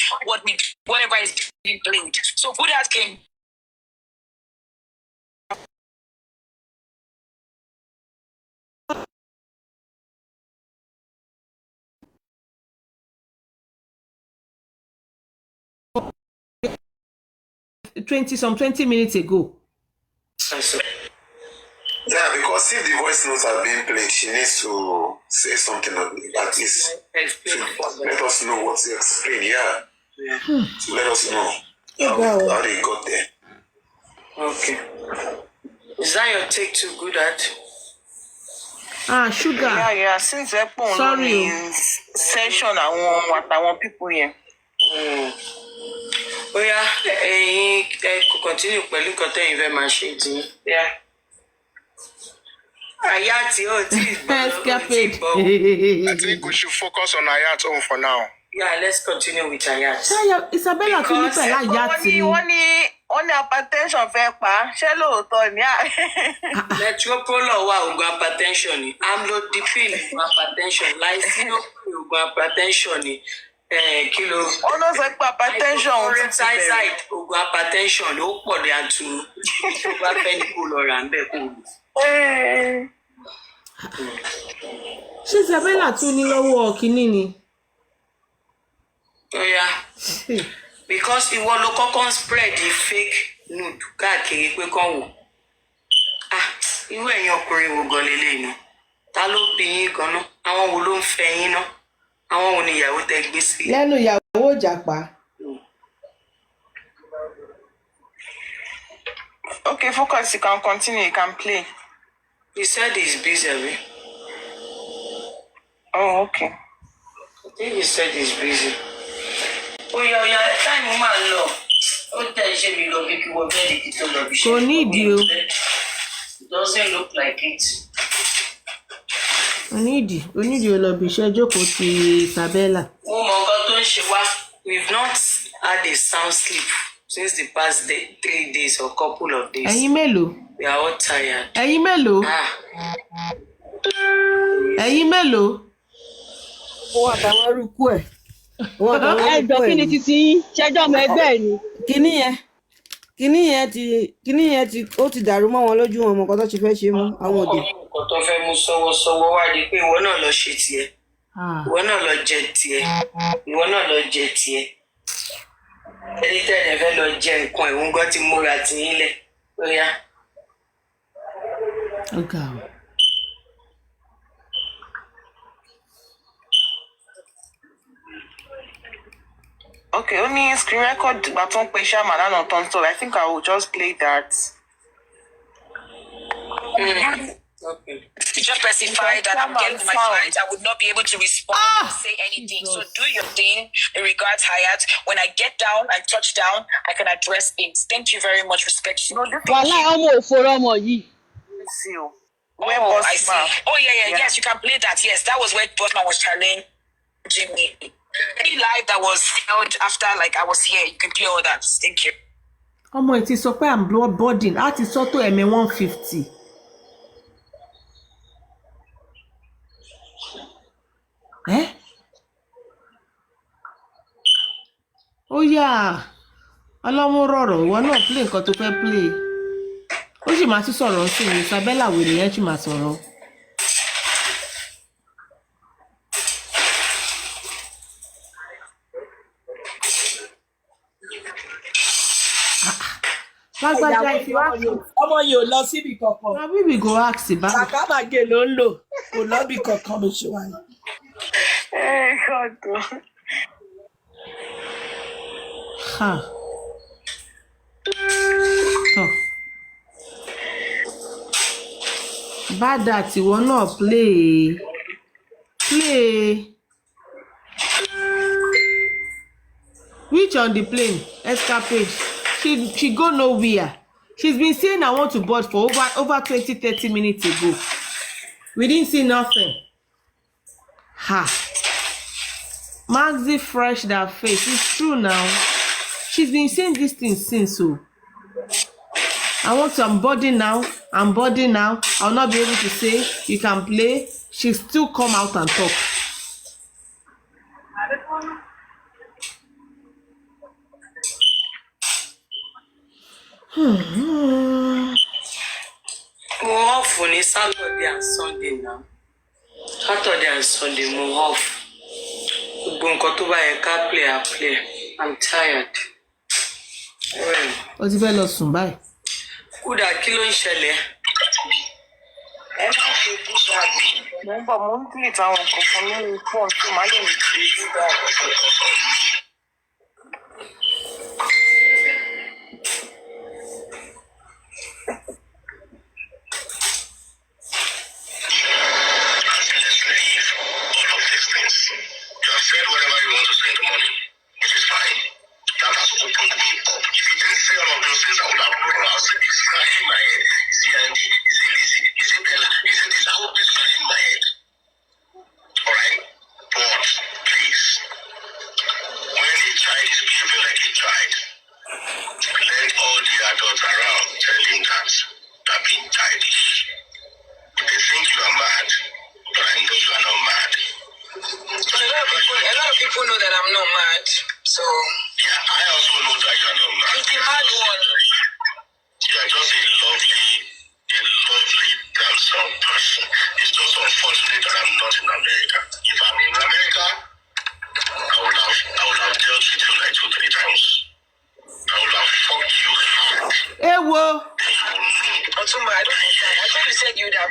whatever is being blamed. So good as came. Some 20 minutes ago. Yeah, because if the voice notes are being played, she needs to say something at least to let us know what to explain. Yeah. To let us know how they got there. Okay. Is that your take too good at? Sugar. Yeah. Since ẹ pọ̀ sorry session àwọn people here. Oya, continue pẹ̀lú nǹkan tẹ́yin fẹ́ máa ṣe tí. Ayat ó ti I think we should focus on Ayat own for now. Yeah, let's continue with Ayat. Isabella tún ní pẹ̀lú Ayat ni. Wọ́n ní hypertension fẹ́ pa ṣé lóòótọ́ ni. Metropolo wà oògùn hypertension ni. Amlodipine oògùn hypertension. Láìsí oògùn hypertension ni. Kilo. Wọ́n náà sọ pé hypertension ti bẹ̀rẹ̀. Oògùn hypertension ló pọ̀ ní àtúnú. Tó bá fẹ́ ní kó lọ rà ń bẹ̀ kó lù. Ṣé Isabella tún ní lọ́wọ́ kínní ni? Oya. Because ìwọ ló kọ́kọ́ spread the fake nude káàkiri pé kàn wò. Irú ẹ̀yin ọkùnrin wo gan lélẹ́yìn náà? Ta ló bí yín gan-an? Àwọn wo ló ń fẹ́ yín náà? Àwọn wo ni ìyàwó tẹ gbé sí? Lẹ́nu ìyàwó Ìjàpá. Okay, focus. You can continue. You can play. He said he's busy, right? Oh, okay. I think he said he's busy. Oya, time mo máa lọ. Ó tẹ̀ ṣe mi lọ bí kí wọ́n bẹ́ẹ̀ kí tó lọ bí ṣe. Kò ní ìdí o. It doesn't look like it. Onídìí olóbi iṣẹ́ jókòó ti Isabella. Mo mọ nǹkan tó ń ṣe wá. We've not had a sound sleep since the past 3 days or couple of days. Ẹ̀yin mélòó? We are all tired. Ẹ̀yin mélòó? Ẹ̀yin mélòó? Owó àtàwọn arúgbó ẹ̀. Ẹjọ́ kí ni titi yín? Ṣẹ́jọ́ ọmọ ẹgbẹ́ ẹ̀ ni. Kíní yẹn ó ti dàrú mọ́ wọn lójú wọn nǹkan tó ti fẹ́ ṣe mú àwọn òde. Nǹkan tó fẹ́ mú sọ́wọ́sọ́wọ́ wá di pé ìwọ náà lọ ṣe tiẹ̀. Ìwọ náà lọ jẹ tiẹ̀. ẹni tẹ́lẹ̀ fẹ́ lọ jẹ nǹkan ìwọ̀n gan ti múra tì í lẹ̀ bóyá. Okay. Okay, only screen record baton pe Shama lana ton so I think I will just play that. Okay. You just specify that I'm getting my flight. I would not be able to respond or say anything. So do your thing in regards, Hayat. When I get down, I touch down, I can address things. Thank you very much, respectfully. Wàhálà ọmọ yìí. See you. Oh, I see. Oh, yeah. Yes, you can play that. Yes, that was where Bossman was challenging me. Any live that was held after, like, I was here, you can play all that. Thank you. Ọmọ ẹ̀ ti sọ pé I'm bloodboarding. Á ti sọ tó ẹ̀mí 150. Ó yá. Ọlọ́mú rọ̀rọ̀ ìwọ náà play nǹkan tó fẹ́ play. Ó sì máa tún sọ̀rọ̀ sí i. Isabella wèrè yẹn sì máa sọ̀rọ̀. Lágbájá ìfìwá ọmọ yìí ò lọ síbi kankan. na we go ask about. Àkàbàgè ló ń lò kò lọ́bì kankan bó ṣe wáyé. Ha. Tọ́. Bádà tiwọn náà play. Which on the plane? Escapade. She go nowhere. She's been saying I want to board for over 20-30 minutes ago. We didn't see nothing. Ha. Maxi fresh that face. It's true now. She's been saying this thing since so. I'm boarding now. I'll not be able to say you can play. She still come out and talk. Mo off ní Saturday and Sunday now. Saturday and Sunday mo off. Gbogbo nǹkan tó bá yẹ ká play I play. I'm tired. Ó ti fẹ́ lọ sùn báyìí. Kúdà kí ló ń ṣẹlẹ̀? Ẹ má ṣe kúdà. Mo ń delete àwọn nǹkan kan lórí phone tó máa lè ní kúdà. Said whatever you want to say in the morning, which is fine. That has opened me up. If you didn't say all of those things, I would have rolled. I would say, it's scratching my head. Is it Andy? Is it Lizzie? Is it Bella? Is it this? I would be scratching my head. Alright? But, please, when a child is behaving like a child, let all the adults around tell him that they're being childish. They think you are mad, but I know you are not mad. A lot of people know that I'm not mad. So yeah, I also know that you are not mad. You're the mad one. You are just a lovely, handsome person. It's just unfortunate that I'm not in America. If I'm in America, I would have dealt with you like 2-3 times. I would have fucked you hard. Hey, whoa. Otuma, I don't understand. I thought you said you'd have.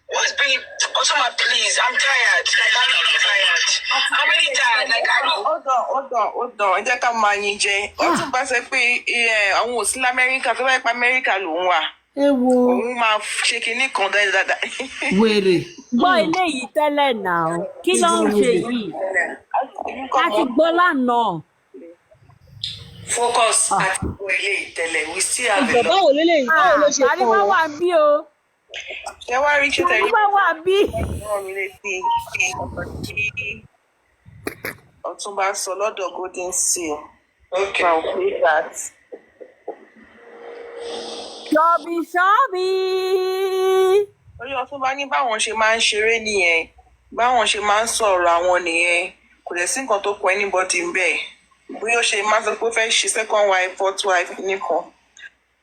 What's bringing Otuma, please? I'm tired. Like, I'm really tired. I'm really tired. Like, I don't. Hold on. Ẹ jẹ́ ká máa yin jẹ. Otuma sọ pé àwọn ò sí l'Amẹ́ríkà tó bá yẹ pé Amẹ́ríkà lòun wà. Ẹ wo. Òun máa ṣe kinní kan dáadáa. Wèrè. Gbọ́ eléyìí tẹ́lẹ̀ náà. Kí ló ń ṣe yìí? A ti gbọ́ lánàá. Focus àti gbọ́ eléyìí tẹ́lẹ̀. We still have a lot. Báwo ló ṣe kọ́ Àríwá wà bí o. Ṣé wá rí ṣẹ́tẹ̀ yìí? Àríwá wà bí. Ọ̀túnba sọ lọ́dọ̀ Golden Seal. Okay. I'll play that. Ṣọ́bí. Orí Ọ̀túnba ní báwọn ṣe máa ń ṣeré nìyẹn. Báwọn ṣe máa ń sọ̀rọ̀ àwọn nìyẹn. Kò dẹ̀ sí nǹkan tó kọ anybody ń bẹ̀. Bí ó ṣe máa sọ pé ó fẹ́ ṣe second wife, fourth wife nìkan.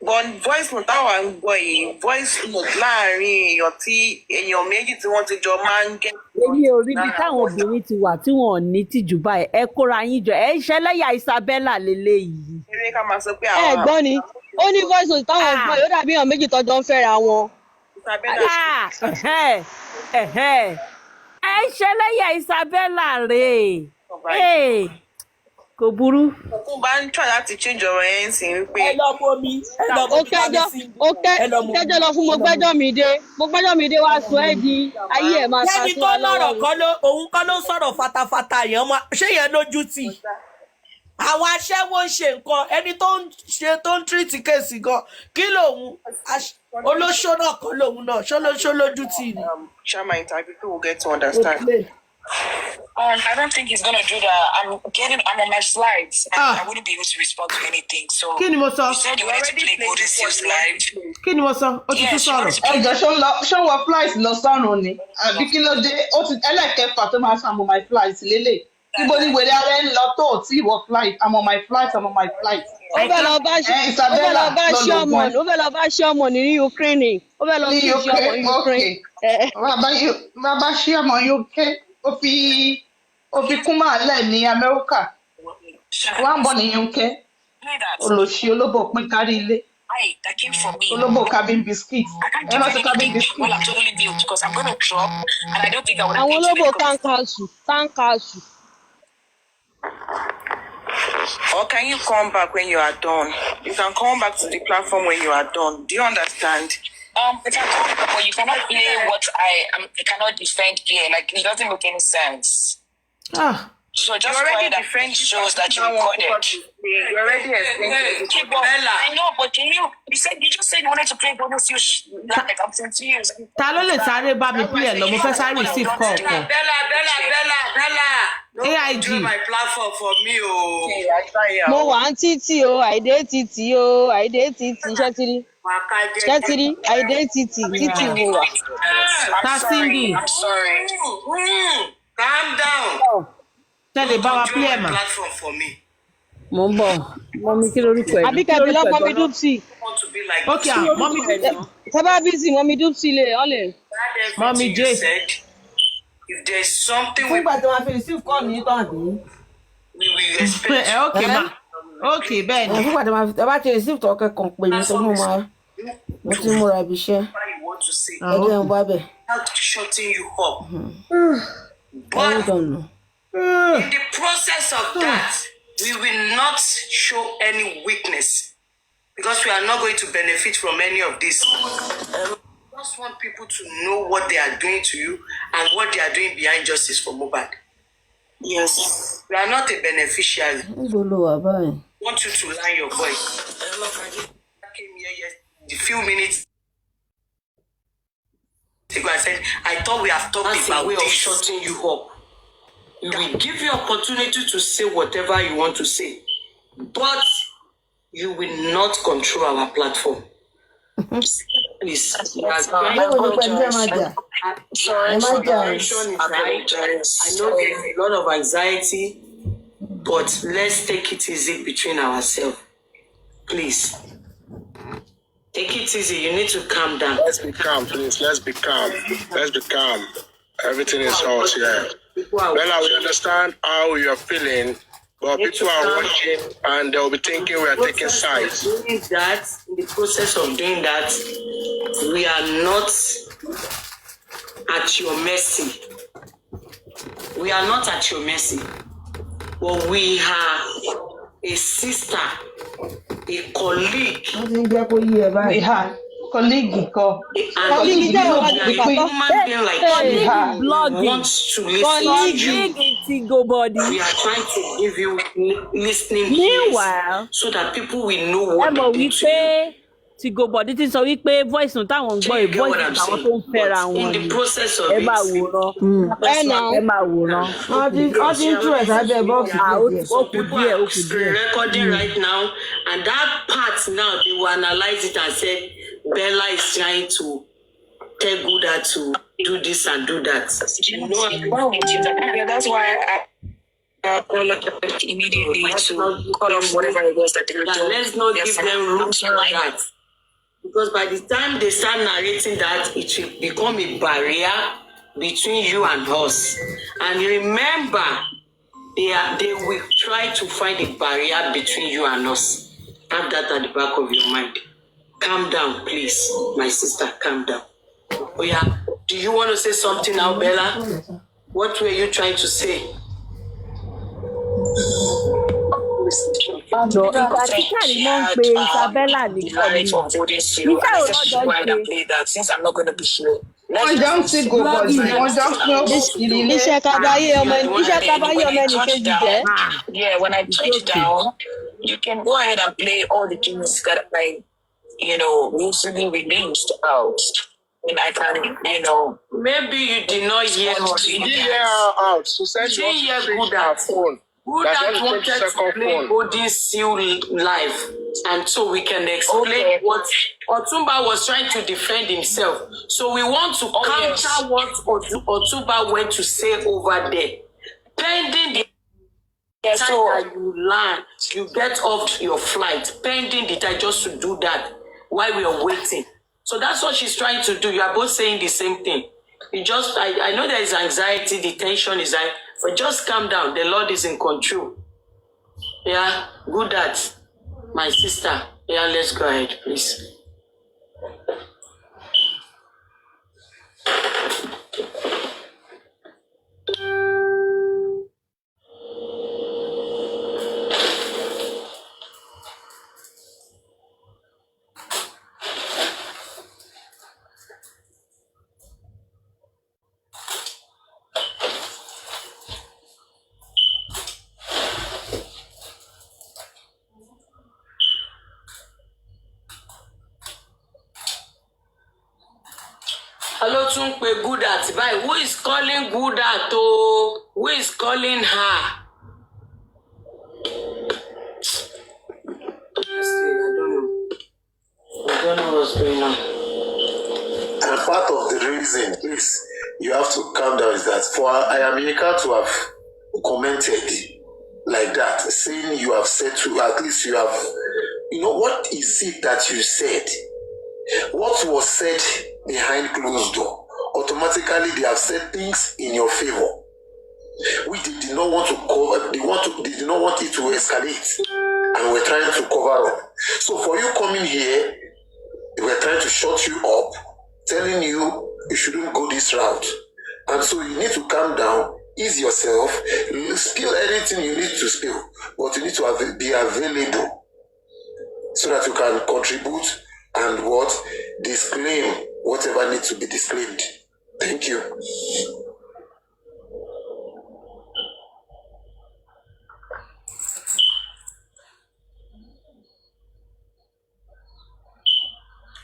But voice note táwa ń gbọ́ yìí, voice note láàrin èèyàn tí èèyàn méjì tí wọ́n ti jọ máa ń gẹ́. Èmi ò rí bí táwọn obìnrin ti wà tí wọn ò ní tìjú báyìí. Ẹ kóra yín jọ. Ẹ ń ṣẹlẹ́yà Isabella lélẹ́yìí. Eré ká máa sọ pé ẹ gbọ́ ni ó ní voice note táwọn gbọ́ yóò dàbí èèyàn méjì tọ́jọ́ ń fẹ́ra wọn. Ẹ ń ṣẹlẹ́yà Isabella rè é. Kò burú. Tó bá ń try láti change ọ̀rọ̀ yẹn sí wípé. Ẹ lọ bomi. Ó kẹjọ lọ fún mo gbẹ́jọ́ mi dé wá sọ ẹ́ di ayé ẹ̀ máa ta sí wa lọ́wọ́. Kẹ́ni tó lọ́rọ̀ kọ́ ló òun kọ́ ló sọ̀rọ̀ fatafata yẹn ṣé yẹn lójú tì? Àwọn aṣẹ́wó ń ṣe nǹkan ẹni tó ń tírìtì kéèsì gan kí lòun olóṣó náà kọ́ lòun náà ṣó lójú tì ni. Shama interview people will get to understand. I don't think he's gonna do that. I'm on my slides. I wouldn't be able to respond to anything. So Kí ni mo sọ? you said you wanted to play Golden Seals live. Kí ni mo sọ? Ó ti tún sọ̀rọ̀. Ẹjọ́ ṣó wọ flight lọ sọ́run ni? Àbí kí ló dé? Ó ti ẹlẹ́kẹ̀ẹ́fà tó máa sàn mọ́ my flight lélẹ̀. Ibo ni wèrè ara ẹ ń lọ tó ò tí ì wọ flight? I'm on my flight. Ó fẹ́ lọ bá ṣọ́mọ ní Ukraine. Ó fẹ́ lọ sí ṣọ́mọ ní Ukraine. Bàbá ṣọ́mọ UK. Ó fi kún máa lẹ̀ ní Amẹ́ríkà. Wọ́n ń bọ̀ ní UK. Olòṣì olóbò pín kárí ilé. That came from me. Olóbò cabin biscuit. I can't do anything while I'm totally built because I'm gonna drop and I don't think I would have Àwọn olóbò táǹkàṣù. Or can you come back when you are done? You can come back to the platform when you are done. Do you understand? If I come back, but you cannot play what I cannot defend here. Like it doesn't make any sense. So just already defend shows that you recorded. You already explained. I know, but you just said you wanted to play Golden Seals like I'm confused. Ta ló lè sáré bá mi play ẹ̀ lọ? Mo fẹ́ sáré receive call kan. Bella. AIG. Do my platform for me, oh. Mo wà ń títì o, àìdé títì ṣẹ́tìrí. Àìdé títì mo wà. Tasindi. I'm sorry. Calm down. Tẹ́lẹ̀ bá wa play ẹ̀ mà. Platform for me. Mo ń bọ̀. Mọ́mí kí lorúkọ ẹ̀? Àbí kẹ́bi lọ́pọ̀ mi dúpsì. Ok, mọ́mí Sábà bísí mọ́mí dúpsì lè ọ̀lẹ̀. Mọ́mí J. If there's something Fún ìgbà tí wọ́n fi receive call ní tán àbí? we will respect. Ok ma. Ok bẹ́ẹ̀ ni. Fún ìgbà tí wọ́n bá ti receive tọ́ kẹ́kọ̀ọ́ pé mi tó mú mo ti múra ibi iṣẹ́. Ẹgbẹ́ ń bá bẹ̀. Not shutting you up. But in the process of that, we will not show any weakness because we are not going to benefit from any of this. We just want people to know what they are doing to you and what they are doing behind justice for Mohbad. Yes. We are not a beneficiary. We want you to line your voice. I came here a few minutes ago. I said, I thought we have talked about way of shutting you up. We will give you opportunity to say whatever you want to say, but you will not control our platform. Please. I know there's a lot of anxiety, but let's take it easy between ourselves. Please. Take it easy. You need to calm down. Let's be calm, please. Let's be calm. Everything is hot here. Bella, we understand how you are feeling, but people are watching and they'll be thinking we are taking sides. In the process of doing that, we are not at your mercy. But we are a sister, a colleague. We have colleague wants to listen to you. We are trying to give you listening ears so that people will know what they do to you. Ti go body ti sọ wípé voice note táwọn gbọ́ ì voice note àwọn tó ń fẹ́ra wọn ni ẹ máa wòran ẹ máa wòran. Wọ́n ti ń tú ẹ̀ sábẹ́ bọ́ọ̀sì ó kù díẹ̀. Recording right now, and that part now they will analyze it and say Bella is trying to tell Guda to do this and do that. That's why I call immediately to cut off whatever it was that they were doing. Let's not give them room for that. Because by the time they start narrating that, it will become a barrier between you and us. And remember, they will try to find a barrier between you and us. Have that at the back of your mind. Calm down, please. My sister, calm down. Oh yeah. Do you want to say something now, Bella? What were you trying to say? Ìgbà tí Kàrímọ́ ń pe Isabella ní kọ̀ọ̀lì. Níṣẹ́ ò lọ́jọ́ ṣe. Wọ́n jọ ń sí gòbọ̀dì, wọ́n jọ ń pín owó kiri ilé. Iṣẹ́ kábáyé ọmọ ẹnì kejì jẹ́. Yeah, when I touch down, you can go ahead and play all the things that I, recently released out. And I can, Maybe you did not hear us. You didn't hear her out. So said you didn't hear Good phone. Good wanted to play Golden Seal live. And so we can explain what Otumba was trying to defend himself. So we want to counter what Otumba went to say over there. Pending the time that you land, you get off your flight. Pending the time just to do that while we are waiting. So that's what she's trying to do. You are both saying the same thing. I know there is anxiety, the tension is high, but just calm down. The Lord is in control. Yeah, good at my sister. Yeah, let's go ahead, please. Hello, Tunpe Good at. Bye. Who is calling Good at? Oh, who is calling her? I don't know what's going on. And part of the reason is you have to calm down is that for Ayaminika to have commented like that, saying you have said to, at least you have, what is it that you said? What was said behind closed door? Automatically they have said things in your favor. Which they did not want to cover, they did not want it to escalate. And we're trying to cover up. So for you coming here, they were trying to shut you up, telling you shouldn't go this route. And so you need to calm down, ease yourself, spill anything you need to spill, but you need to be available so that you can contribute and disclaim whatever needs to be disclaimed. Thank you.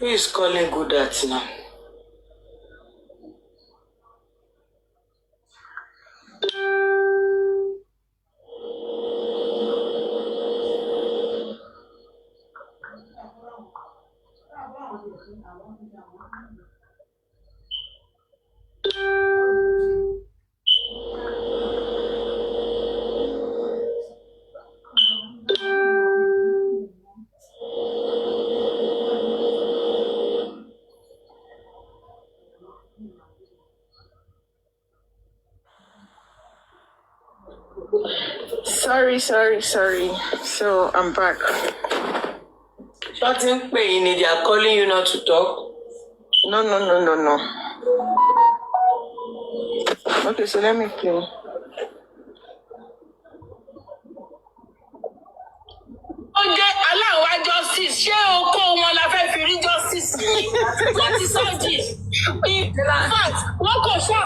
Who is calling Good at now? Sorry. So I'm back. Shouting pain, they are calling you not to talk. No. Okay, so let me play. Allow justice. Ṣé oko wọn la fẹ́ fi rí justice ni? Wọ́n ti sọ́ọ̀jì. In fact, wọ́n kò ṣá.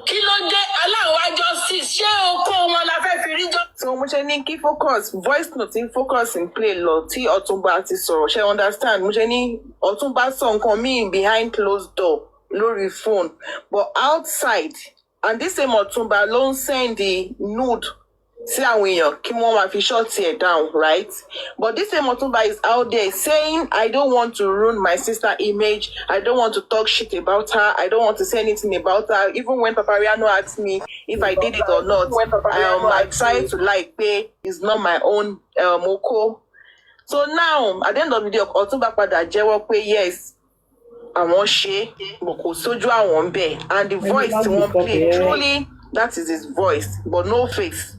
Kí ló dé? Allow justice. Ṣé oko wọn la fẹ́ fi rí justice? So mo ṣe ní kí focus voice note in focus in play lọ tí Ọ̀túnba ti sọ̀rọ̀ ṣe understand mo ṣe ní Ọ̀túnba sọ nǹkan míì behind closed door lórí phone but outside and this same Ọ̀túnba ló ń send the nude See how we keep one fi shut here down, right? But this same Otumba is out there saying, I don't want to ruin my sister image. I don't want to talk shit about her. I don't want to say anything about her. Even when Papariano asked me if I did it or not, I tried to pay. It's not my own moko. So now, at the end of the day, Otumba pada jẹ́wọ́ pé yes, àwọn ṣe, kò sójú àwọn bẹ́ẹ̀, and the voice tí wọ́n play, truly, that is his voice, but no face.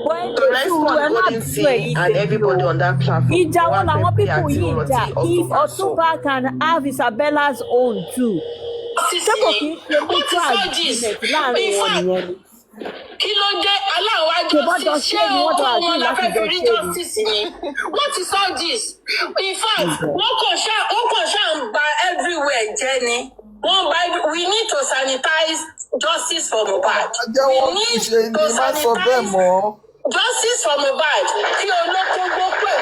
The response couldn't see, and everybody on that platform. If Otumba can have Isabella's own too. Kí ló dé aláwọ̀ àjọsí ṣé ọkọ wọn la fẹ́ fi rí justice ni? What is all this? In fact, wọ́n kàn ṣáà ń ba everywhere jẹ́ ni. We need to sanitize justice for Mohbad. We need to sanitize justice for Mohbad. Kí olóko gbó pẹ̀.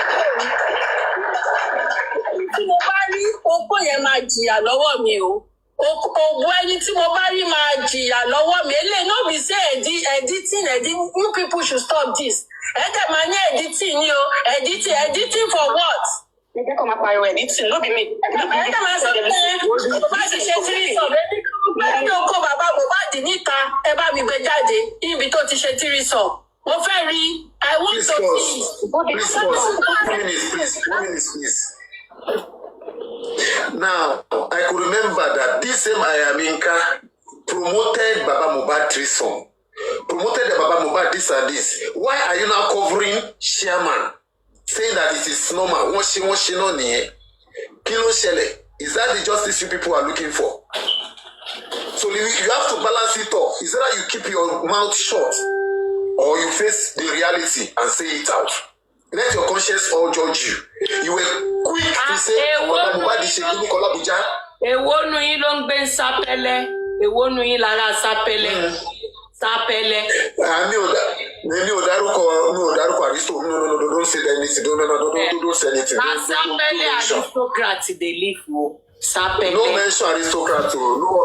Tí mo bá rí opó yẹn máa jìyà lọ́wọ́ mi o. Ògbó ẹni tí mo bá rí máa jìyà lọ́wọ́ mi. Eléyìí no be say editing, you people should stop this. Ẹ̀jẹ̀ máa ní editing ni o. Editing for what? Ẹ̀jẹ̀ kan máa pariwo editing, no be me. Ẹ̀jẹ̀ máa sọ pé bá ti ṣe tírísọ̀. Bẹ́ẹ̀ ni oko bàbá Mohbad níta ẹ bá mi gbé jáde níbi tó ti ṣe tírísọ̀. Mo fẹ́ rí. I want to see. Please pause. 1 minute, please. Now, I could remember that this same Ayaminka promoted Baba Mohbad threesome, promoted the Baba Mohbad this and this. Why are you now covering Chairman, saying that it is normal? Wọ́n ṣe náà nìyẹn. Kí ló ṣẹlẹ̀? Is that the justice you people are looking for? So you have to balance it off. Is that you keep your mouth shut, or you face the reality and say it out? Let your conscience all judge you. You were quick to say, Baba Mohbad is shaking Kolabuja. Èwo nu yín ló ń gbé sápẹ́lẹ́? Èwo nu yín lára sápẹ́lẹ́? Sápẹ́lẹ́. Mi ò dárúkọ Aristo. No, don't say anything. Don't say anything. Sápẹ́lẹ́ aristocrat dey live wo. Sápẹ́lẹ́. No mention aristocrat o.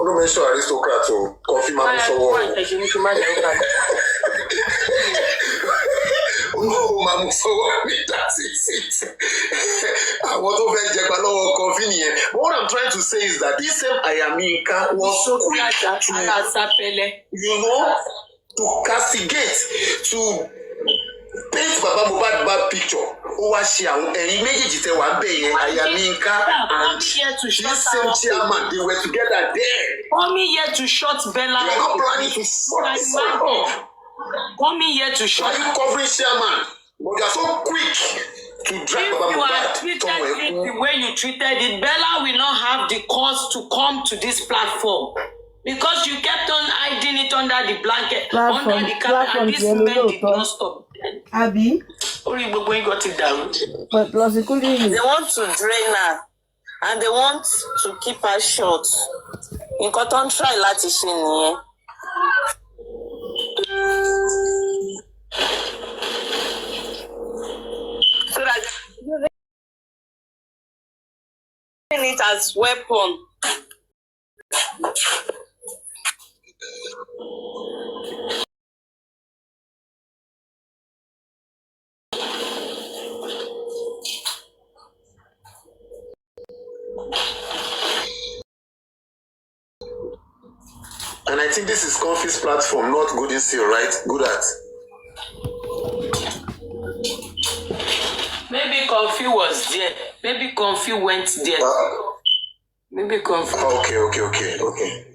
No mention aristocrat o. Confirm am sọwọ́. Mamu sọwọ́ mi, that's it. Àwọn tó fẹ́ jẹgba lọ́wọ́ kọfí nìyẹn. But what I'm trying to say is that this same Ayaminka was so quick to, to castigate, to paint Baba Mohbad bad picture. Ó wá ṣe àwọn ẹ̀yin méjèèjì tẹ wá bẹ̀ yẹn, Ayaminka and this same chairman, they were together there. Coming here to shut Bella. They were not planning to shut this up. Coming here to shut. Are you covering chairman? But you are so quick to drag Baba Mohbad. If you are treated it the way you treated it, Bella will not have the cause to come to this platform. Because you kept on hiding it under the blanket, under the carpet, and this man did not stop. Abby? Only going got it down. But they want to drain her, and they want to keep her short. In cotton try láti ṣe nìyẹn. So that using it as weapon. And I think this is Confi's platform, not Good in Seal, right? Good at. Maybe Confi was there. Maybe Confi went there. Maybe Confi. Okay.